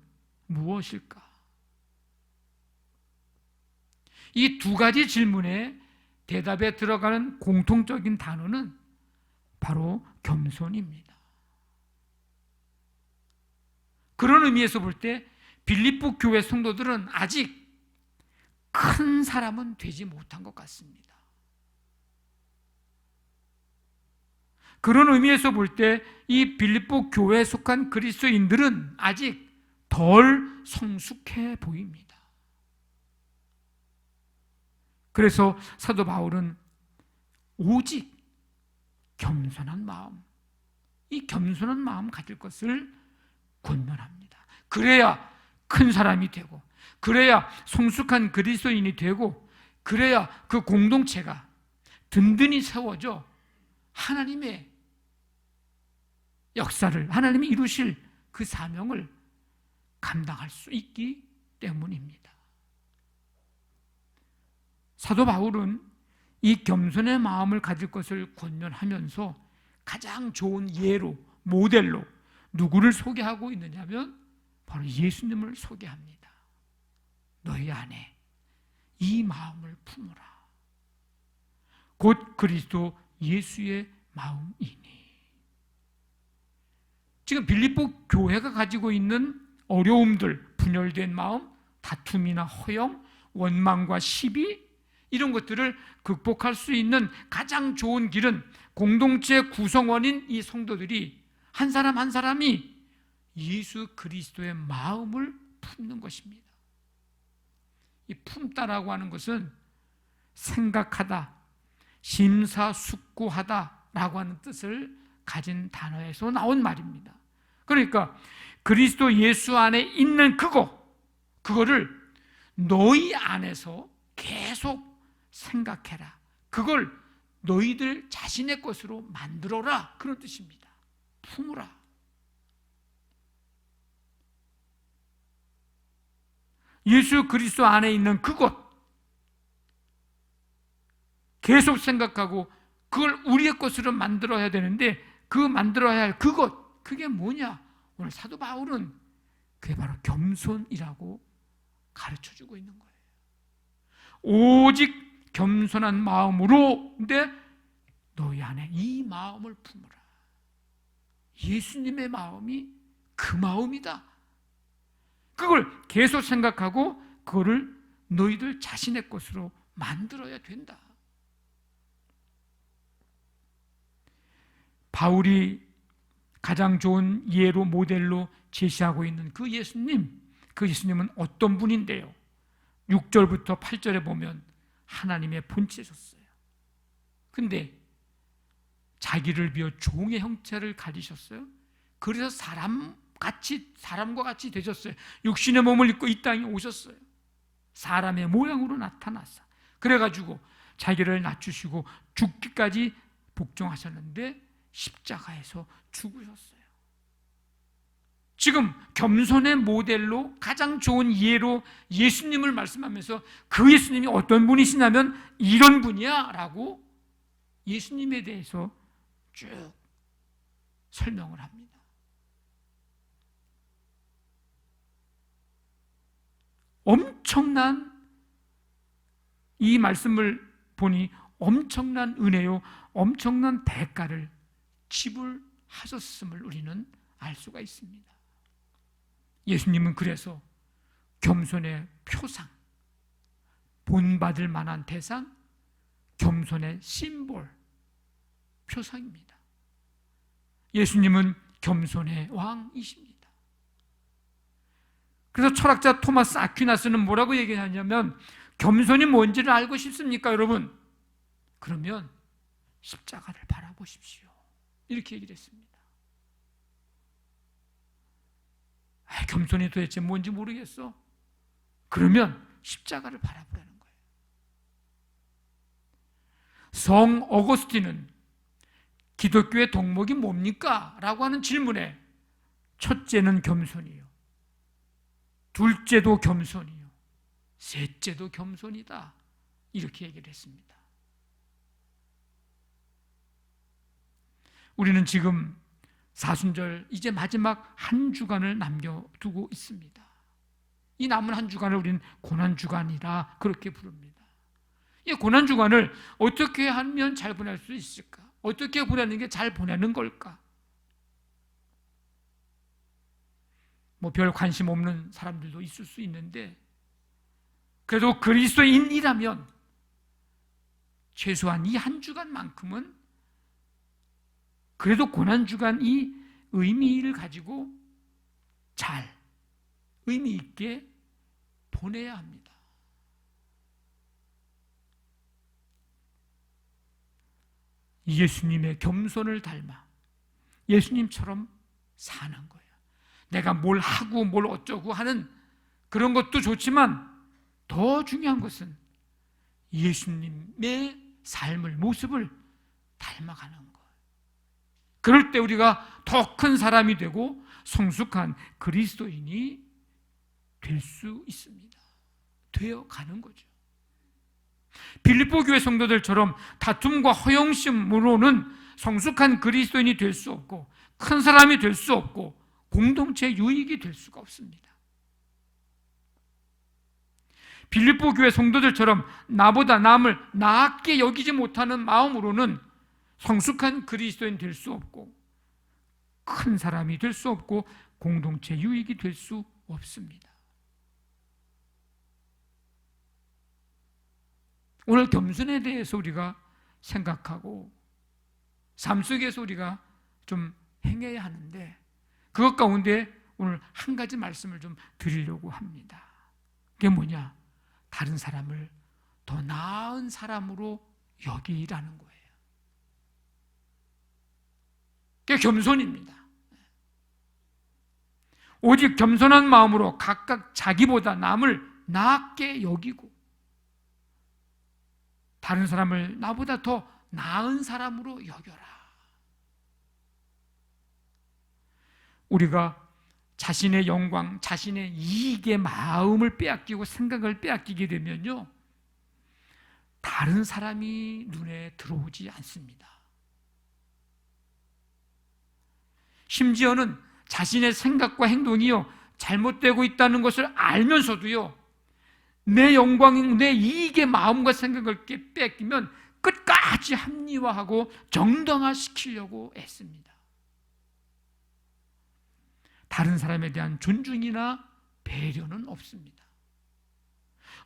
Speaker 1: 무엇일까? 이 두 가지 질문에 대답에 들어가는 공통적인 단어는 바로 겸손입니다. 그런 의미에서 볼 때 빌립보 교회 성도들은 아직 큰 사람은 되지 못한 것 같습니다. 그런 의미에서 볼 때 이 빌립보 교회에 속한 그리스도인들은 아직 덜 성숙해 보입니다. 그래서 사도 바울은 오직 겸손한 마음, 이 겸손한 마음 가질 것을 권면합니다. 그래야 큰 사람이 되고, 그래야 성숙한 그리스도인이 되고, 그래야 그 공동체가 든든히 세워져 하나님의 역사를, 하나님이 이루실 그 사명을 감당할 수 있기 때문입니다. 사도 바울은 이 겸손의 마음을 가질 것을 권면하면서 가장 좋은 예로, 모델로 누구를 소개하고 있느냐면 바로 예수님을 소개합니다. 너희 안에 이 마음을 품으라. 곧 그리스도 예수의 마음이니. 지금 빌립보 교회가 가지고 있는 어려움들, 분열된 마음, 다툼이나 허영, 원망과 시비, 이런 것들을 극복할 수 있는 가장 좋은 길은 공동체 구성원인 이 성도들이 한 사람 한 사람이 예수 그리스도의 마음을 품는 것입니다. 이 품다라고 하는 것은 생각하다, 심사숙고하다라고 하는 뜻을 가진 단어에서 나온 말입니다. 그러니까 그리스도 예수 안에 있는 그거를 너희 안에서 계속 생각해라. 그걸 너희들 자신의 것으로 만들어라. 그런 뜻입니다. 품으라. 예수 그리스도 안에 있는 그것 계속 생각하고 그걸 우리의 것으로 만들어야 되는데 그 만들어야 할 그것, 그게 뭐냐? 오늘 사도 바울은 그게 바로 겸손이라고 가르쳐주고 있는 거예요. 오직 겸손한 마음으로, 근데 너희 안에 이 마음을 품으라. 예수님의 마음이 그 마음이다. 그걸 계속 생각하고 그거를 너희들 자신의 것으로 만들어야 된다. 바울이 가장 좋은 예로 모델로 제시하고 있는 그 예수님은 어떤 분인데요? 6절부터 8절에 보면 하나님의 본체셨어요. 근데 자기를 비워 종의 형체를 가지셨어요. 그래서 사람과 같이 되셨어요. 육신의 몸을 입고 이 땅에 오셨어요. 사람의 모양으로 나타났어. 그래가지고 자기를 낮추시고 죽기까지 복종하셨는데 십자가에서 죽으셨어요. 지금 겸손의 모델로 가장 좋은 예로 예수님을 말씀하면서 그 예수님이 어떤 분이시냐면 이런 분이야 라고 예수님에 대해서 쭉 설명을 합니다. 엄청난, 이 말씀을 보니 엄청난 은혜요, 엄청난 대가를 지불하셨음을 우리는 알 수가 있습니다. 예수님은 그래서 겸손의 표상, 본받을 만한 대상, 겸손의 심볼, 표상입니다. 예수님은 겸손의 왕이십니다. 그래서 철학자 토마스 아퀴나스는 뭐라고 얘기하냐면 겸손이 뭔지를 알고 싶습니까, 여러분? 그러면 십자가를 바라보십시오. 이렇게 얘기를 했습니다. 겸손이 도대체 뭔지 모르겠어? 그러면 십자가를 바라보라는 거예요. 성 어거스틴은 기독교의 덕목이 뭡니까? 라고 하는 질문에 첫째는 겸손이요, 둘째도 겸손이요, 셋째도 겸손이다, 이렇게 얘기를 했습니다. 우리는 지금 사순절 이제 마지막 한 주간을 남겨두고 있습니다. 이 남은 한 주간을 우리는 고난주간이라 그렇게 부릅니다. 이 고난주간을 어떻게 하면 잘 보낼 수 있을까? 어떻게 보내는 게 잘 보내는 걸까? 뭐 별 관심 없는 사람들도 있을 수 있는데, 그래도 그리스도인이라면 최소한 이 한 주간만큼은 그래도 고난주간 이 의미를 가지고 잘 의미 있게 보내야 합니다. 예수님의 겸손을 닮아 예수님처럼 사는 거예요. 내가 뭘 하고 뭘 어쩌고 하는 그런 것도 좋지만 더 중요한 것은 예수님의 삶을, 모습을 닮아가는 거예요. 그럴 때 우리가 더 큰 사람이 되고 성숙한 그리스도인이 될 수 있습니다. 되어가는 거죠. 빌립보 교회 성도들처럼 다툼과 허영심으로는 성숙한 그리스도인이 될 수 없고 큰 사람이 될 수 없고 공동체 유익이 될 수가 없습니다. 빌립보 교회 성도들처럼 나보다 남을 나았게 여기지 못하는 마음으로는 성숙한 그리스도인 될 수 없고 큰 사람이 될 수 없고 공동체 유익이 될 수 없습니다. 오늘 겸손에 대해서 우리가 생각하고 삶 속에서 우리가 좀 행해야 하는데, 그것 가운데 오늘 한 가지 말씀을 좀 드리려고 합니다. 그게 뭐냐? 다른 사람을 더 나은 사람으로 여기라는 거예요. 그게 겸손입니다. 오직 겸손한 마음으로 각각 자기보다 남을 나게 여기고 다른 사람을 나보다 더 나은 사람으로 여겨라. 우리가 자신의 영광, 자신의 이익의 마음을 빼앗기고 생각을 빼앗기게 되면요, 다른 사람이 눈에 들어오지 않습니다. 심지어는 자신의 생각과 행동이요 잘못되고 있다는 것을 알면서도요 내 영광, 내 이익의 마음과 생각을 뺏기면 끝까지 합리화하고 정당화시키려고 애씁니다. 다른 사람에 대한 존중이나 배려는 없습니다.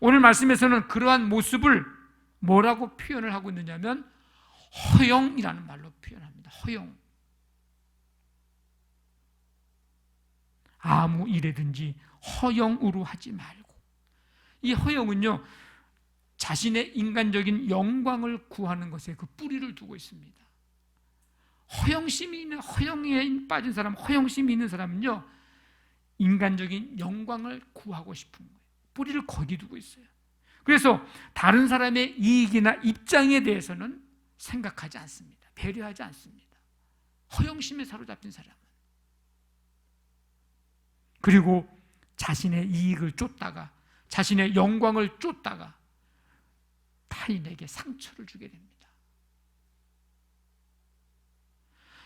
Speaker 1: 오늘 말씀에서는 그러한 모습을 뭐라고 표현을 하고 있느냐면 허영이라는 말로 표현합니다. 허영. 아무 일에든지 허영으로 하지 말고. 이 허영은요 자신의 인간적인 영광을 구하는 것에 그 뿌리를 두고 있습니다. 허영에 빠진 사람, 허영심이 있는 사람은요 인간적인 영광을 구하고 싶은 거예요. 뿌리를 거기 두고 있어요. 그래서 다른 사람의 이익이나 입장에 대해서는 생각하지 않습니다. 배려하지 않습니다. 허영심에 사로잡힌 사람은. 그리고 자신의 이익을 쫓다가 자신의 영광을 쫓다가 타인에게 상처를 주게 됩니다.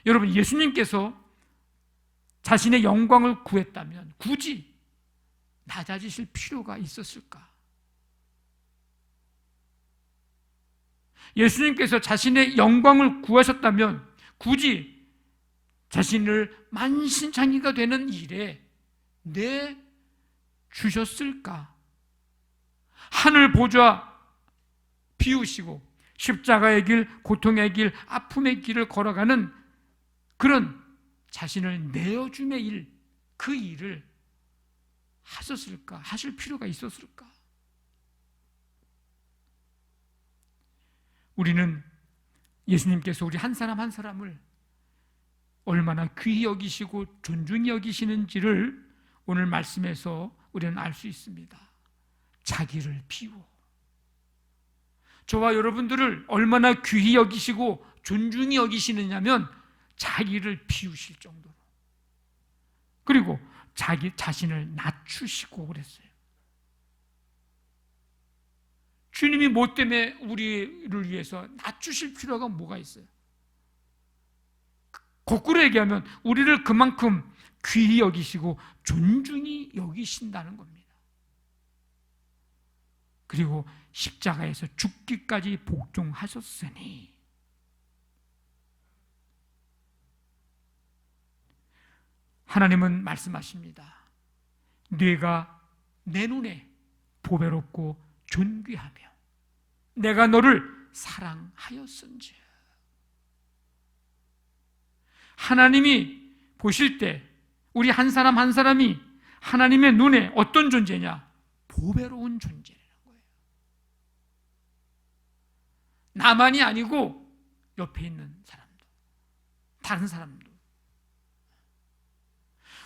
Speaker 1: 여러분, 예수님께서 자신의 영광을 구했다면 굳이 낮아지실 필요가 있었을까? 예수님께서 자신의 영광을 구하셨다면 굳이 자신을 만신창이가 되는 일에 내주셨을까? 하늘 보좌 비우시고 십자가의 길, 고통의 길, 아픔의 길을 걸어가는 그런 자신을 내어줌의 일, 그 일을 하셨을까? 하실 필요가 있었을까? 우리는 예수님께서 우리 한 사람 한 사람을 얼마나 귀히 여기시고 존중히 여기시는지를 오늘 말씀에서 우리는 알 수 있습니다. 자기를 비워. 저와 여러분들을 얼마나 귀히 여기시고 존중히 여기시느냐면 자기를 비우실 정도로. 그리고 자기 자신을 낮추시고 그랬어요. 주님이 뭐 때문에 우리를 위해서 낮추실 필요가 뭐가 있어요? 거꾸로 얘기하면 우리를 그만큼 귀히 여기시고 존중히 여기신다는 겁니다. 그리고 십자가에서 죽기까지 복종하셨으니 하나님은 말씀하십니다. 네가 내 눈에 보배롭고 존귀하며 내가 너를 사랑하였은지. 하나님이 보실 때 우리 한 사람 한 사람이 하나님의 눈에 어떤 존재냐? 보배로운 존재라는 거예요. 나만이 아니고 옆에 있는 사람도, 다른 사람도.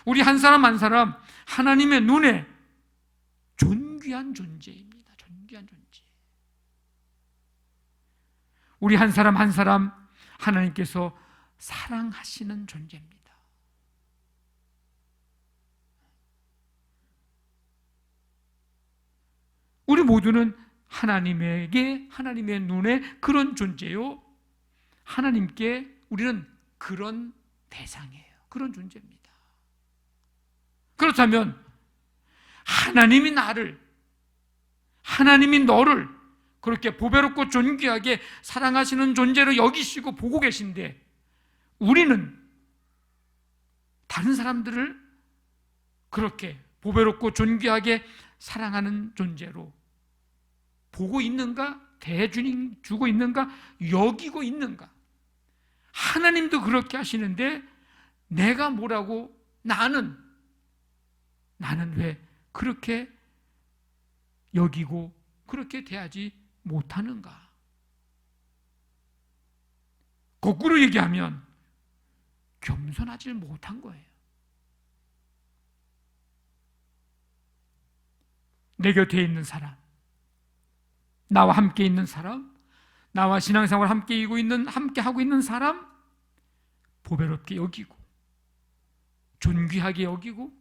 Speaker 1: 우리 한 사람 한 사람 하나님의 눈에 존귀한 존재입니다. 존귀한 존재. 우리 한 사람 한 사람 하나님께서 사랑하시는 존재입니다. 우리 모두는 하나님에게, 하나님의 눈에 그런 존재요. 하나님께 우리는 그런 대상이에요. 그런 존재입니다. 그렇다면 하나님이 나를, 하나님이 너를 그렇게 보배롭고 존귀하게 사랑하시는 존재로 여기시고 보고 계신데 우리는 다른 사람들을 그렇게 보배롭고 존귀하게 사랑하는 존재로 보고 있는가? 대해주고 있는가? 여기고 있는가? 하나님도 그렇게 하시는데 내가 뭐라고 나는 왜 그렇게 여기고 그렇게 대하지 못하는가? 거꾸로 얘기하면 겸손하지 못한 거예요. 내 곁에 있는 사람, 나와 함께 있는 사람, 나와 신앙생활 함께 하고 있는 사람 보배롭게 여기고 존귀하게 여기고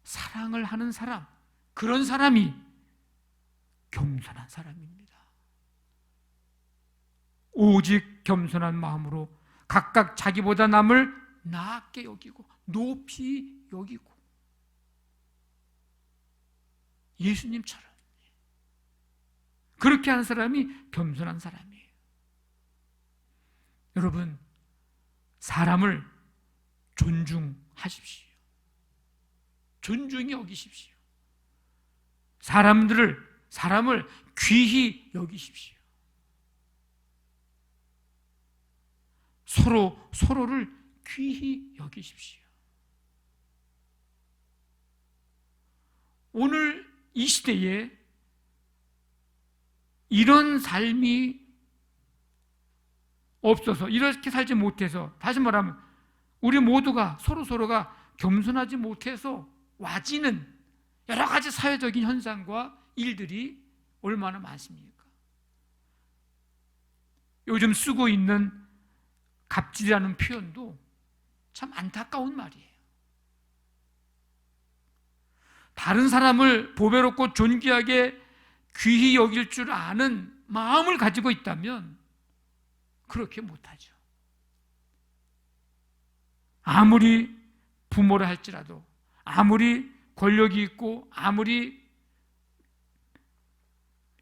Speaker 1: 사랑을 하는 사람, 그런 사람이 겸손한 사람입니다. 오직 겸손한 마음으로 각각 자기보다 남을 낮게 여기고 높이 여기고, 예수님처럼 그렇게 하는 사람이 겸손한 사람이에요. 여러분, 사람을 존중하십시오. 존중히 여기십시오. 사람을 귀히 여기십시오. 서로를 귀히 여기십시오. 오늘 이 시대에 이런 삶이 없어서, 이렇게 살지 못해서, 다시 말하면 우리 모두가 서로가 겸손하지 못해서 와지는 여러 가지 사회적인 현상과 일들이 얼마나 많습니까? 요즘 쓰고 있는 갑질이라는 표현도 참 안타까운 말이에요. 다른 사람을 보배롭고 존귀하게 귀히 여길 줄 아는 마음을 가지고 있다면 그렇게 못하죠. 아무리 부모라 할지라도, 아무리 권력이 있고, 아무리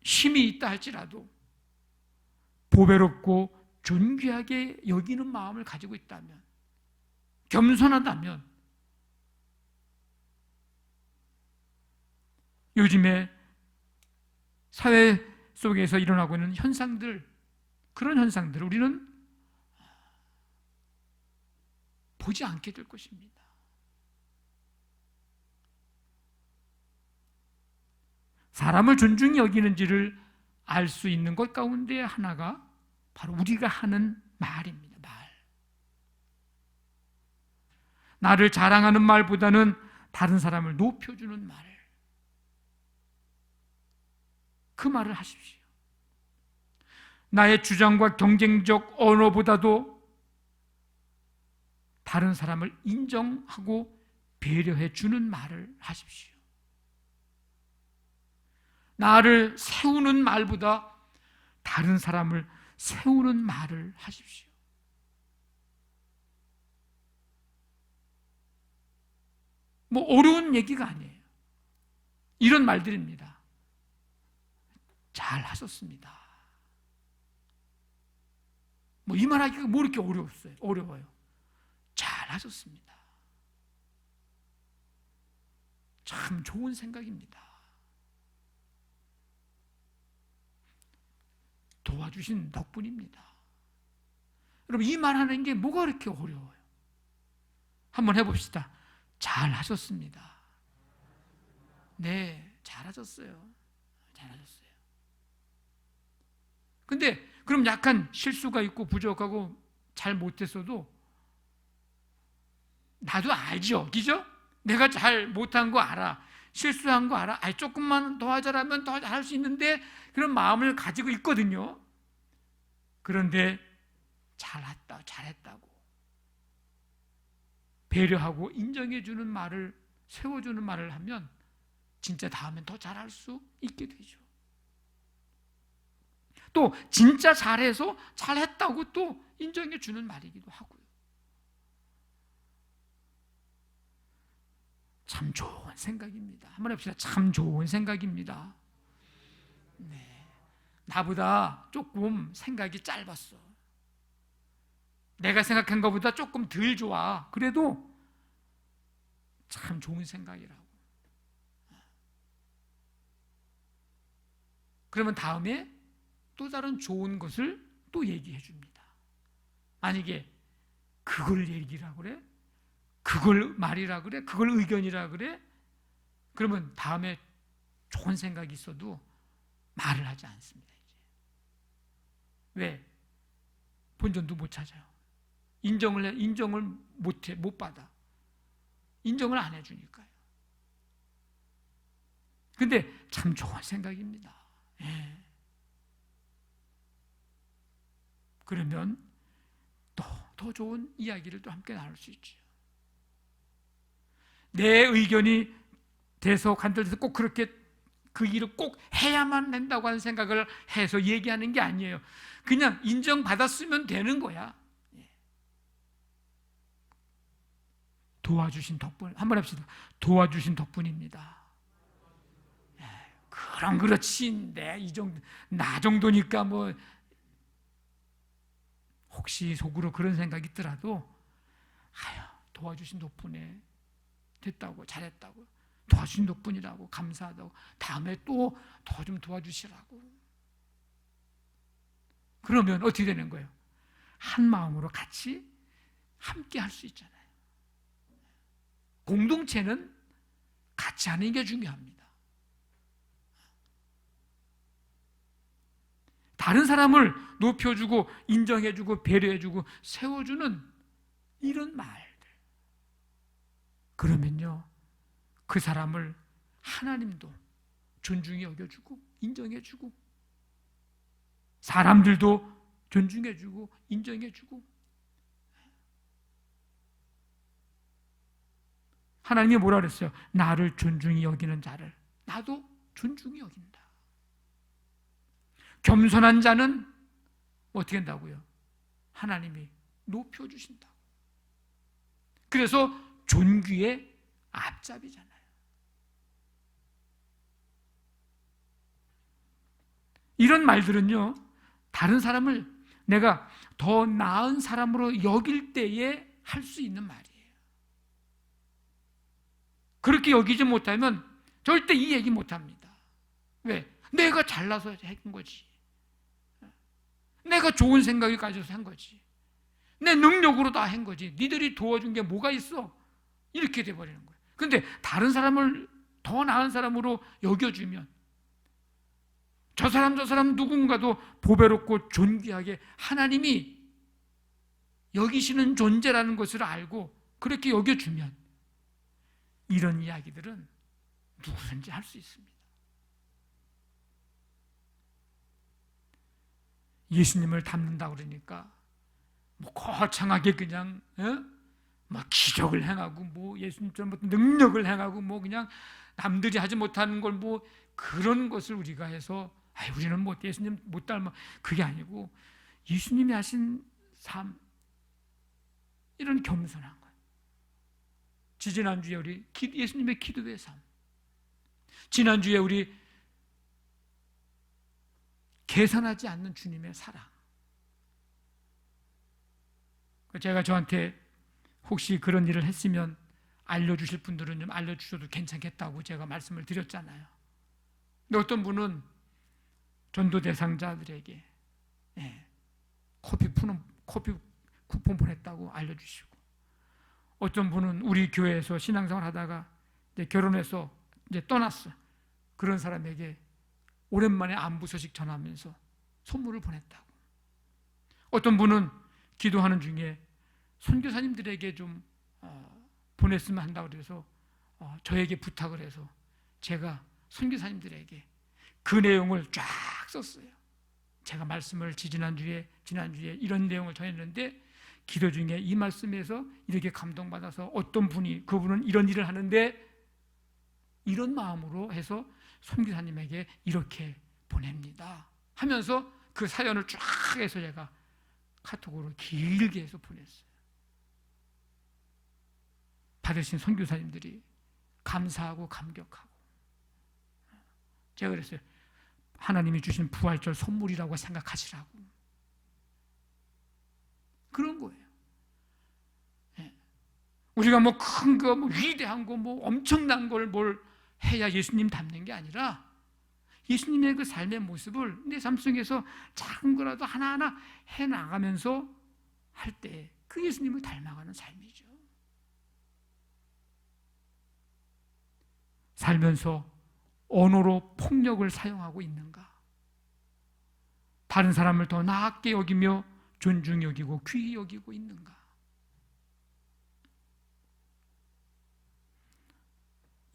Speaker 1: 힘이 있다 할지라도 보배롭고 존귀하게 여기는 마음을 가지고 있다면, 겸손하다면, 요즘에 사회 속에서 일어나고 있는 현상들, 그런 현상들을 우리는 보지 않게 될 것입니다. 사람을 존중히 여기는지를 알 수 있는 것 가운데 하나가 바로 우리가 하는 말입니다. 말. 나를 자랑하는 말보다는 다른 사람을 높여주는 말, 그 말을 하십시오. 나의 주장과 경쟁적 언어보다도 다른 사람을 인정하고 배려해 주는 말을 하십시오. 나를 세우는 말보다 다른 사람을 세우는 말을 하십시오. 뭐 어려운 얘기가 아니에요. 이런 말들입니다. 잘 하셨습니다. 뭐 이 말하기가 뭐 이렇게 어려워요. 잘 하셨습니다. 참 좋은 생각입니다. 도와주신 덕분입니다. 여러분, 이 말하는 게 뭐가 그렇게 어려워요? 한번 해봅시다. 잘 하셨습니다. 네, 잘하셨어요. 잘하셨어요. 근데 그럼 약간 실수가 있고 부족하고 잘 못했어도 나도 알죠, 그죠? 내가 잘 못한 거 알아, 실수한 거 알아. 조금만 더 하자라면 더 할 수 있는데, 그런 마음을 가지고 있거든요. 그런데 잘했다고 배려하고 인정해주는 말을, 세워주는 말을 하면 진짜 다음엔 더 잘할 수 있게 되죠. 또 진짜 잘해서 잘했다고 또 인정해주는 말이기도 하고요. 참 좋은 생각입니다. 한번 해봅시다. 참 좋은 생각입니다. 네. 나보다 조금 생각이 짧았어. 내가 생각한 것보다 조금 덜 좋아. 그래도 참 좋은 생각이라고. 그러면 다음에 또 다른 좋은 것을 또 얘기해 줍니다. 만약에 그걸 얘기라 그래? 그걸 말이라 그래? 그걸 의견이라 그래? 그러면 다음에 좋은 생각이 있어도 말을 하지 않습니다. 이제. 왜? 본전도 못 찾아요. 인정을 못 받아. 인정을 안 해주니까요. 근데 참 좋은 생각입니다. 예. 그러면 더 좋은 이야기를 또 함께 나눌 수 있죠. 내 의견이 돼서 간절해서 꼭 그렇게 그 일을 꼭 해야만 된다고 하는 생각을 해서 얘기하는 게 아니에요. 그냥 인정받았으면 되는 거야. 도와주신 덕분, 한번 합시다. 도와주신 덕분입니다. 그럼 그렇지, 나 정도니까 뭐, 혹시 속으로 그런 생각이 있더라도, 도와주신 덕분에 됐다고, 잘했다고, 도와주신 덕분이라고, 감사하다고, 다음에 또 더 좀 도와주시라고. 그러면 어떻게 되는 거예요? 한 마음으로 같이 함께 할 수 있잖아요. 공동체는 같이 하는 게 중요합니다. 다른 사람을 높여주고 인정해주고 배려해주고 세워주는 이런 말들, 그러면요 그 사람을 하나님도 존중히 여겨주고 인정해주고 사람들도 존중해주고 인정해주고, 하나님이 뭐라 그랬어요? 나를 존중히 여기는 자를 나도 존중히 여긴다. 겸손한 자는 어떻게 한다고요? 하나님이 높여주신다. 그래서 존귀의 앞잡이잖아요. 이런 말들은요, 다른 사람을 내가 더 나은 사람으로 여길 때에 할 수 있는 말이에요. 그렇게 여기지 못하면 절대 이 얘기 못합니다. 왜? 내가 잘나서 한 거지. 내가 좋은 생각이 가져서 한 거지. 내 능력으로 다 한 거지. 니들이 도와준 게 뭐가 있어? 이렇게 돼버리는 거예요. 근데 다른 사람을 더 나은 사람으로 여겨주면 저 사람 누군가도 보배롭고 존귀하게 하나님이 여기시는 존재라는 것을 알고 그렇게 여겨주면 이런 이야기들은 누구든지 할 수 있습니다. 예수님을 닮는다 그러니까 뭐 거창하게 그냥 막 기적을 행하고 뭐 예수님처럼 능력을 행하고 뭐 그냥 남들이 하지 못하는 걸 뭐 그런 것을 우리가 해서 우리는 뭐 예수님 못 닮아, 그게 아니고 예수님이 하신 삶, 이런 겸손한 거예요. 지난주에 우리 예수님의 기도의 삶, 지난주에 우리 계산하지 않는 주님의 사랑. 제가 저한테 혹시 그런 일을 했으면 알려주실 분들은 좀 알려주셔도 괜찮겠다고 제가 말씀을 드렸잖아요. 근데 어떤 분은 전도 대상자들에게 커피 쿠폰 보냈다고 알려주시고, 어떤 분은 우리 교회에서 신앙생활 하다가 이제 결혼해서 이제 떠났어. 그런 사람에게 오랜만에 안부 소식 전하면서 선물을 보냈다고. 어떤 분은 기도하는 중에 선교사님들에게 좀 보냈으면 한다고 그래서 저에게 부탁을 해서 제가 선교사님들에게 그 내용을 쫙 썼어요. 제가 말씀을 지난주에 이런 내용을 전했는데 기도 중에 이 말씀에서 이렇게 감동받아서 어떤 분이, 그분은 이런 일을 하는데 이런 마음으로 해서 선교사님에게 이렇게 보냅니다 하면서 그 사연을 쫙 해서 제가 카톡으로 길게 해서 보냈어요. 받으신 선교사님들이 감사하고 감격하고, 제가 그랬어요. 하나님이 주신 부활절 선물이라고 생각하시라고. 그런 거예요. 우리가 뭐 큰 거, 뭐 위대한 거, 뭐 엄청난 걸 뭘 해야 예수님 닮는 게 아니라 예수님의 그 삶의 모습을 내 삶 속에서 작은 거라도 하나하나 해나가면서 할 때 그 예수님을 닮아가는 삶이죠. 살면서 언어로 폭력을 사용하고 있는가? 다른 사람을 더 나게 여기며 존중히 여기고 귀히 여기고 있는가?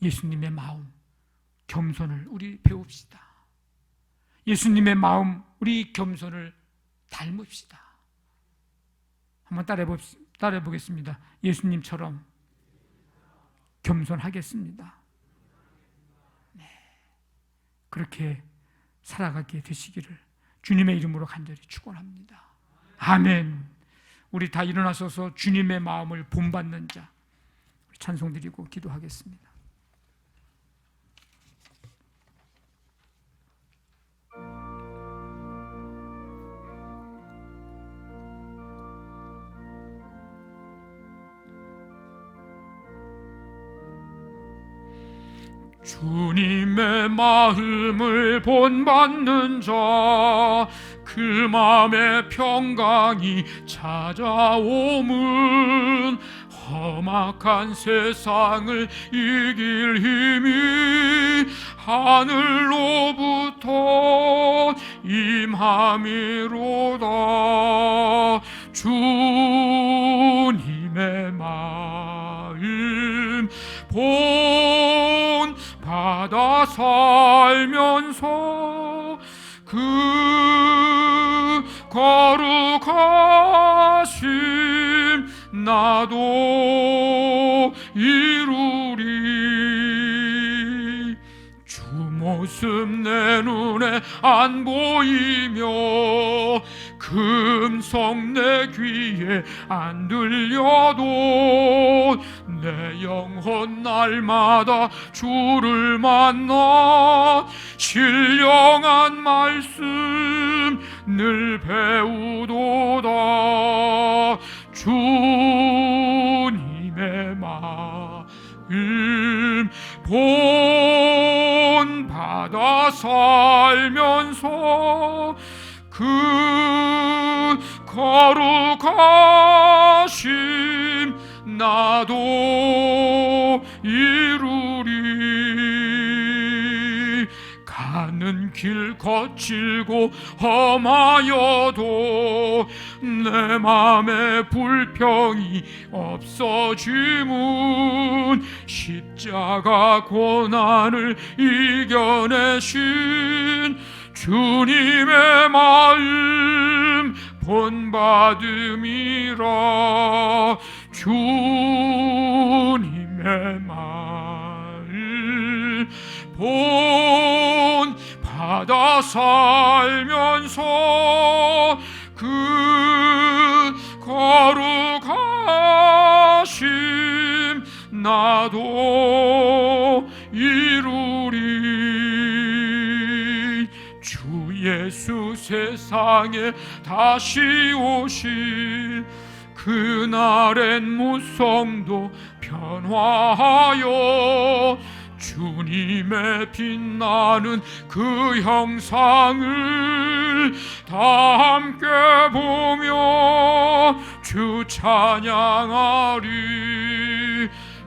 Speaker 1: 예수님의 마음, 겸손을 우리 배웁시다. 예수님의 마음, 우리 겸손을 닮읍시다. 한번 따라해 보겠습니다. 예수님처럼 겸손하겠습니다. 네. 그렇게 살아가게 되시기를 주님의 이름으로 간절히 축원합니다. 아멘. 우리 다 일어나셔서 주님의 마음을 본받는 자 찬송 드리고 기도하겠습니다. 주님의 마음을 본받는 자, 그 마음의 평강이 찾아오면 험악한 세상을 이길 힘이 하늘로부터 임함이로다. 주님의 마음 본받아 살면서 그 거룩하심 나도 이루리. 주 모습 내 눈에 안 보이며 금성 내 귀에 안 들려도 내 영혼 날마다 주를 만나 신령한 말씀 늘 배우도다. 주님의 마음 본받아 살면서 그 거룩하심 나도 이루리. 가는 길 거칠고 험하여도 내 맘에 불평이 없어지문 십자가 고난을 이겨내신 주님의 마음 본받음이라. 주님의 마음 본받아 살면서 그 거룩하심 나도 이루리. 주 예수 세상에 다시 오실 그날엔 무성도 변화하여 주님의 빛나는 그 형상을 다 함께 보며 주 찬양하리.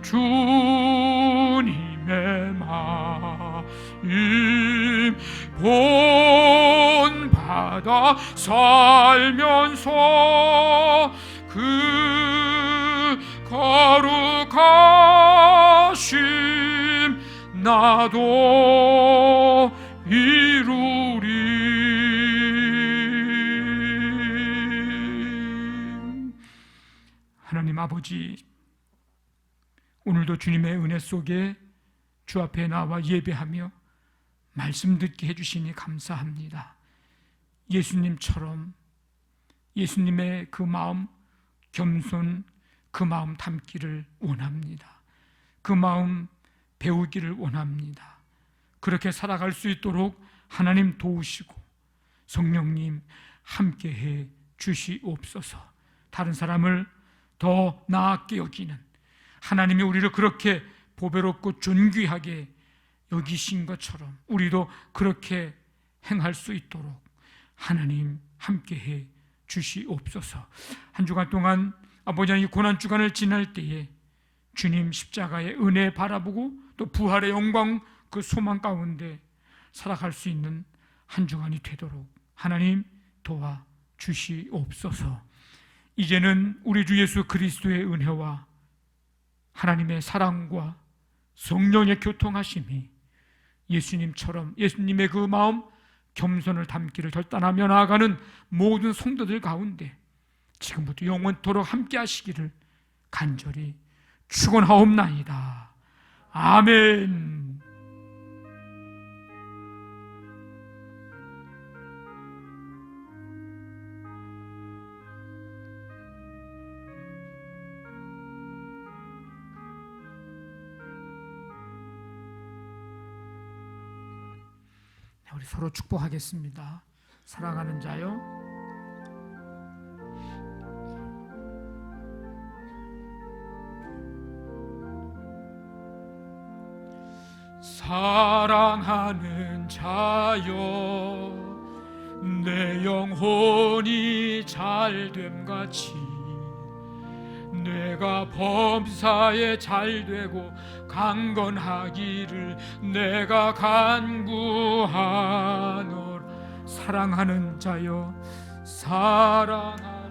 Speaker 1: 주님의 마음 본받아 살면서 그 거룩하심 나도 이루리. 하나님 아버지, 오늘도 주님의 은혜 속에 주 앞에 나와 예배하며 말씀 듣게 해주시니 감사합니다. 예수님처럼 예수님의 그 마음, 겸손, 그 마음 담기를 원합니다. 그 마음 배우기를 원합니다. 그렇게 살아갈 수 있도록 하나님 도우시고 성령님 함께해 주시옵소서. 다른 사람을 더 나았게 여기는 하나님이 우리를 그렇게 보배롭고 존귀하게 여기신 것처럼 우리도 그렇게 행할 수 있도록 하나님 함께해 주시옵소서. 한 주간 동안 아버지 이 고난주간을 지날 때에 주님 십자가의 은혜 바라보고 또 부활의 영광 그 소망 가운데 살아갈 수 있는 한 주간이 되도록 하나님 도와 주시옵소서. 이제는 우리 주 예수 그리스도의 은혜와 하나님의 사랑과 성령의 교통하심이 예수님처럼 예수님의 그 마음 겸손을 담기를 결단하며 나아가는 모든 성도들 가운데 지금부터 영원토록 함께 하시기를 간절히 축원하옵나이다. 아멘. 우리 서로 축복하겠습니다. 사랑하는 자요, 사랑하는 자여, 내 영혼이 잘됨같이 내가 범사에 잘되고 강건하기를 내가 간구하노라. 사랑하는 자여, 사랑하는